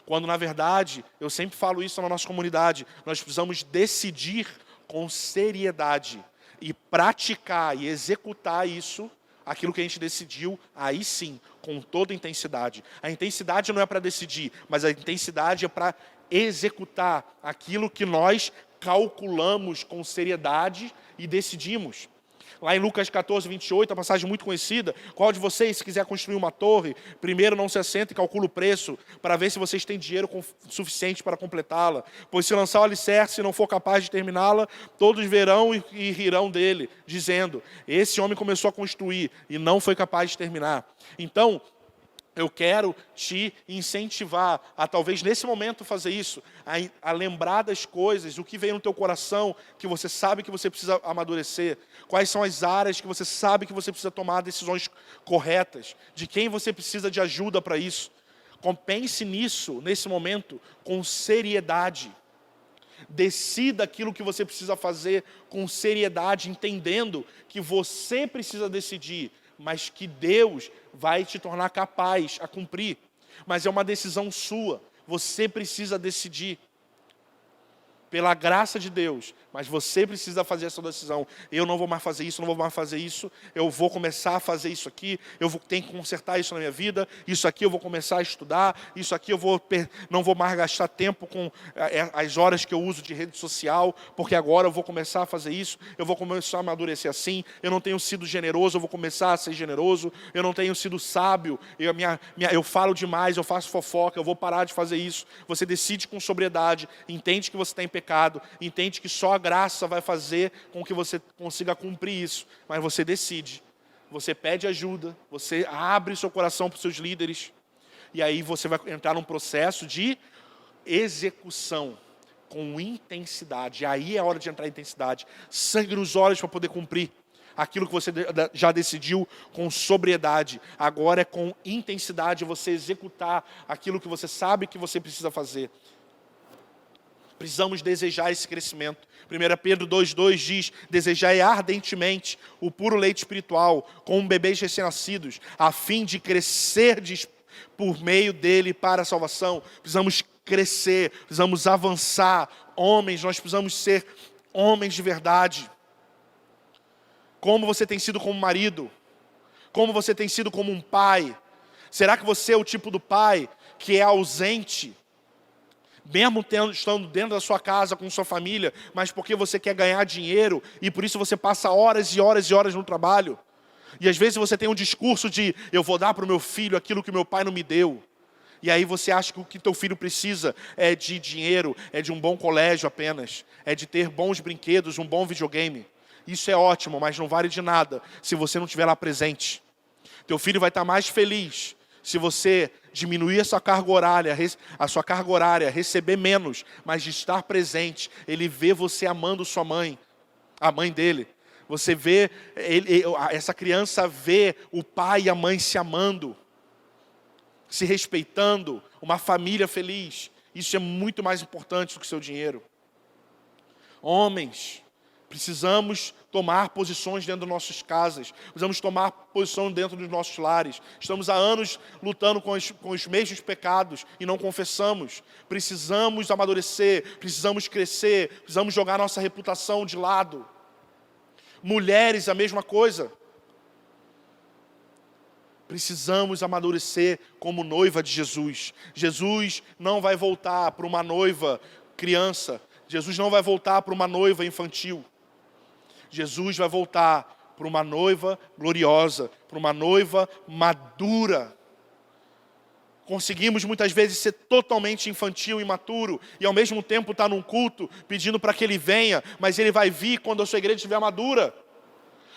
Quando, na verdade, eu sempre falo isso na nossa comunidade, nós precisamos decidir com seriedade e praticar e executar isso, aquilo que a gente decidiu, aí sim, com toda intensidade. A intensidade não é para decidir, mas a intensidade é para executar aquilo que nós calculamos com seriedade e decidimos. Lá em Lucas 14, 28, a passagem muito conhecida, qual de vocês, se quiser construir uma torre, primeiro não se assenta e calcula o preço, para ver se vocês têm dinheiro suficiente para completá-la. Pois se lançar o alicerce e não for capaz de terminá-la, todos verão e rirão dele, dizendo, esse homem começou a construir e não foi capaz de terminar. Então, eu quero te incentivar a talvez nesse momento fazer isso, a lembrar das coisas, o que vem no teu coração, que você sabe que você precisa amadurecer, quais são as áreas que você sabe que você precisa tomar decisões corretas, de quem você precisa de ajuda para isso. Pense nisso, nesse momento, com seriedade. Decida aquilo que você precisa fazer com seriedade, entendendo que você precisa decidir, mas que Deus vai te tornar capaz a cumprir. Mas é uma decisão sua, você precisa decidir. Pela graça de Deus, mas você precisa fazer essa decisão. Eu não vou mais fazer isso, não vou mais fazer isso. Eu vou começar a fazer isso aqui. Tenho que consertar isso na minha vida. Isso aqui eu vou começar a estudar. Isso aqui não vou mais gastar tempo com as horas que eu uso de rede social, porque agora eu vou começar a fazer isso. Eu vou começar a amadurecer assim. Eu não tenho sido generoso, eu vou começar a ser generoso. Eu não tenho sido sábio. Eu falo demais, eu faço fofoca. Eu vou parar de fazer isso. Você decide com sobriedade, entende que você está em pecado, entende que só a graça vai fazer com que você consiga cumprir isso, mas você decide, você pede ajuda, você abre seu coração para os seus líderes, e aí você vai entrar num processo de execução, com intensidade, aí é a hora de entrar em intensidade, sangue nos olhos para poder cumprir aquilo que você já decidiu com sobriedade. Agora é com intensidade você executar aquilo que você sabe que você precisa fazer. Precisamos desejar esse crescimento. 1 Pedro 2,2 diz: desejai ardentemente o puro leite espiritual, como bebês recém-nascidos, a fim de crescer por meio dele para a salvação. Precisamos crescer, precisamos avançar. Homens, nós precisamos ser homens de verdade. Como você tem sido como marido? Como você tem sido como um pai? Será que você é o tipo do pai que é ausente, mesmo estando dentro da sua casa com sua família, mas porque você quer ganhar dinheiro e por isso você passa horas e horas e horas no trabalho? E às vezes você tem um discurso de: eu vou dar para o meu filho aquilo que meu pai não me deu. E aí você acha que o que teu filho precisa é de dinheiro, é de um bom colégio apenas, é de ter bons brinquedos, um bom videogame. Isso é ótimo, mas não vale de nada se você não estiver lá presente. Teu filho vai estar mais feliz se você diminuir a sua carga horária, receber menos, mas de estar presente. Ele vê você amando sua mãe, a mãe dele. Você vê, essa criança vê o pai e a mãe se amando, se respeitando, uma família feliz. Isso é muito mais importante do que o seu dinheiro. Homens, precisamos tomar posições dentro das nossas casas. Precisamos tomar posição dentro dos nossos lares. Estamos há anos lutando com os mesmos pecados e não confessamos. Precisamos amadurecer, precisamos crescer, precisamos jogar nossa reputação de lado. Mulheres, a mesma coisa. Precisamos amadurecer como noiva de Jesus. Jesus não vai voltar para uma noiva criança. Jesus não vai voltar para uma noiva infantil. Jesus vai voltar para uma noiva gloriosa, para uma noiva madura. Conseguimos muitas vezes ser totalmente infantil e imaturo e ao mesmo tempo estar num culto pedindo para que ele venha, mas ele vai vir quando a sua igreja estiver madura.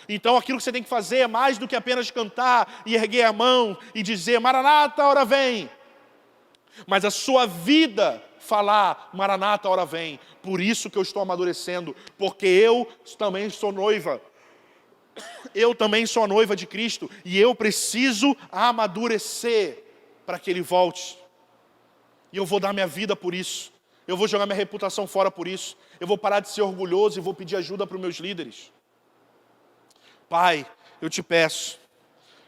Então aquilo que você tem que fazer é mais do que apenas cantar e erguer a mão e dizer: Maranata, hora vem. Mas a sua vida falar: Maranata, hora vem. Por isso que eu estou amadurecendo, porque eu também sou noiva. Eu também sou a noiva de Cristo e eu preciso amadurecer para que Ele volte. E eu vou dar minha vida por isso. Eu vou jogar minha reputação fora por isso. Eu vou parar de ser orgulhoso e vou pedir ajuda para os meus líderes. Pai, eu te peço,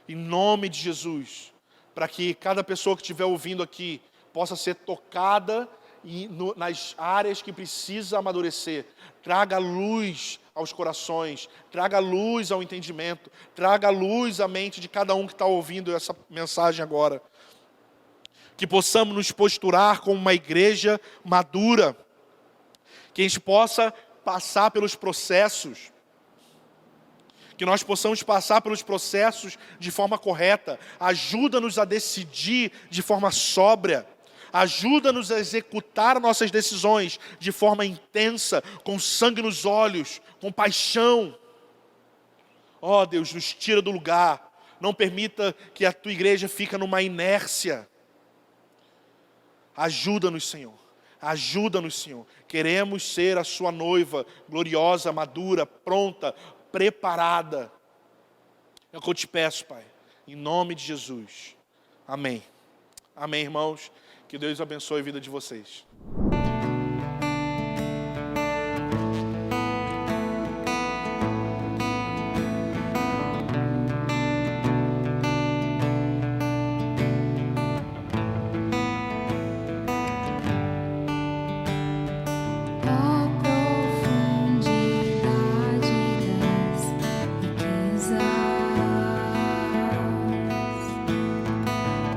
em nome de Jesus, para que cada pessoa que estiver ouvindo aqui possa ser tocada nas áreas que precisa amadurecer. Traga luz aos corações, traga luz ao entendimento, traga luz à mente de cada um que está ouvindo essa mensagem agora. Que possamos nos posturar como uma igreja madura, que a gente possa passar pelos processos, que nós possamos passar pelos processos de forma correta. Ajuda-nos a decidir de forma sóbria. Ajuda-nos a executar nossas decisões de forma intensa, com sangue nos olhos, com paixão. Ó Deus, nos tira do lugar. Não permita que a tua igreja fique numa inércia. Ajuda-nos, Senhor. Ajuda-nos, Senhor. Queremos ser a sua noiva, gloriosa, madura, pronta, preparada. É o que eu te peço, Pai. Em nome de Jesus. Amém. Amém, irmãos. Que Deus abençoe a vida de vocês.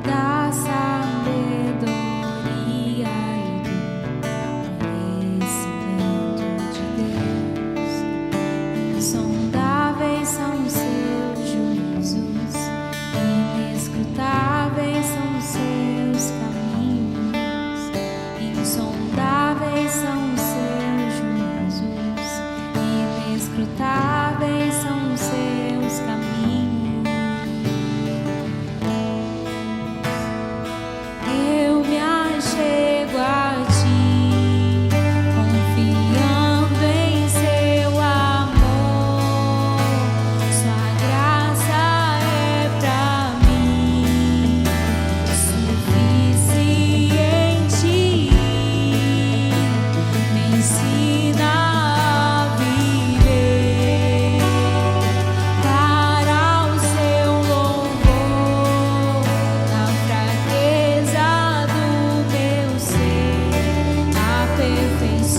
Da sabedoria e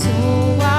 Sua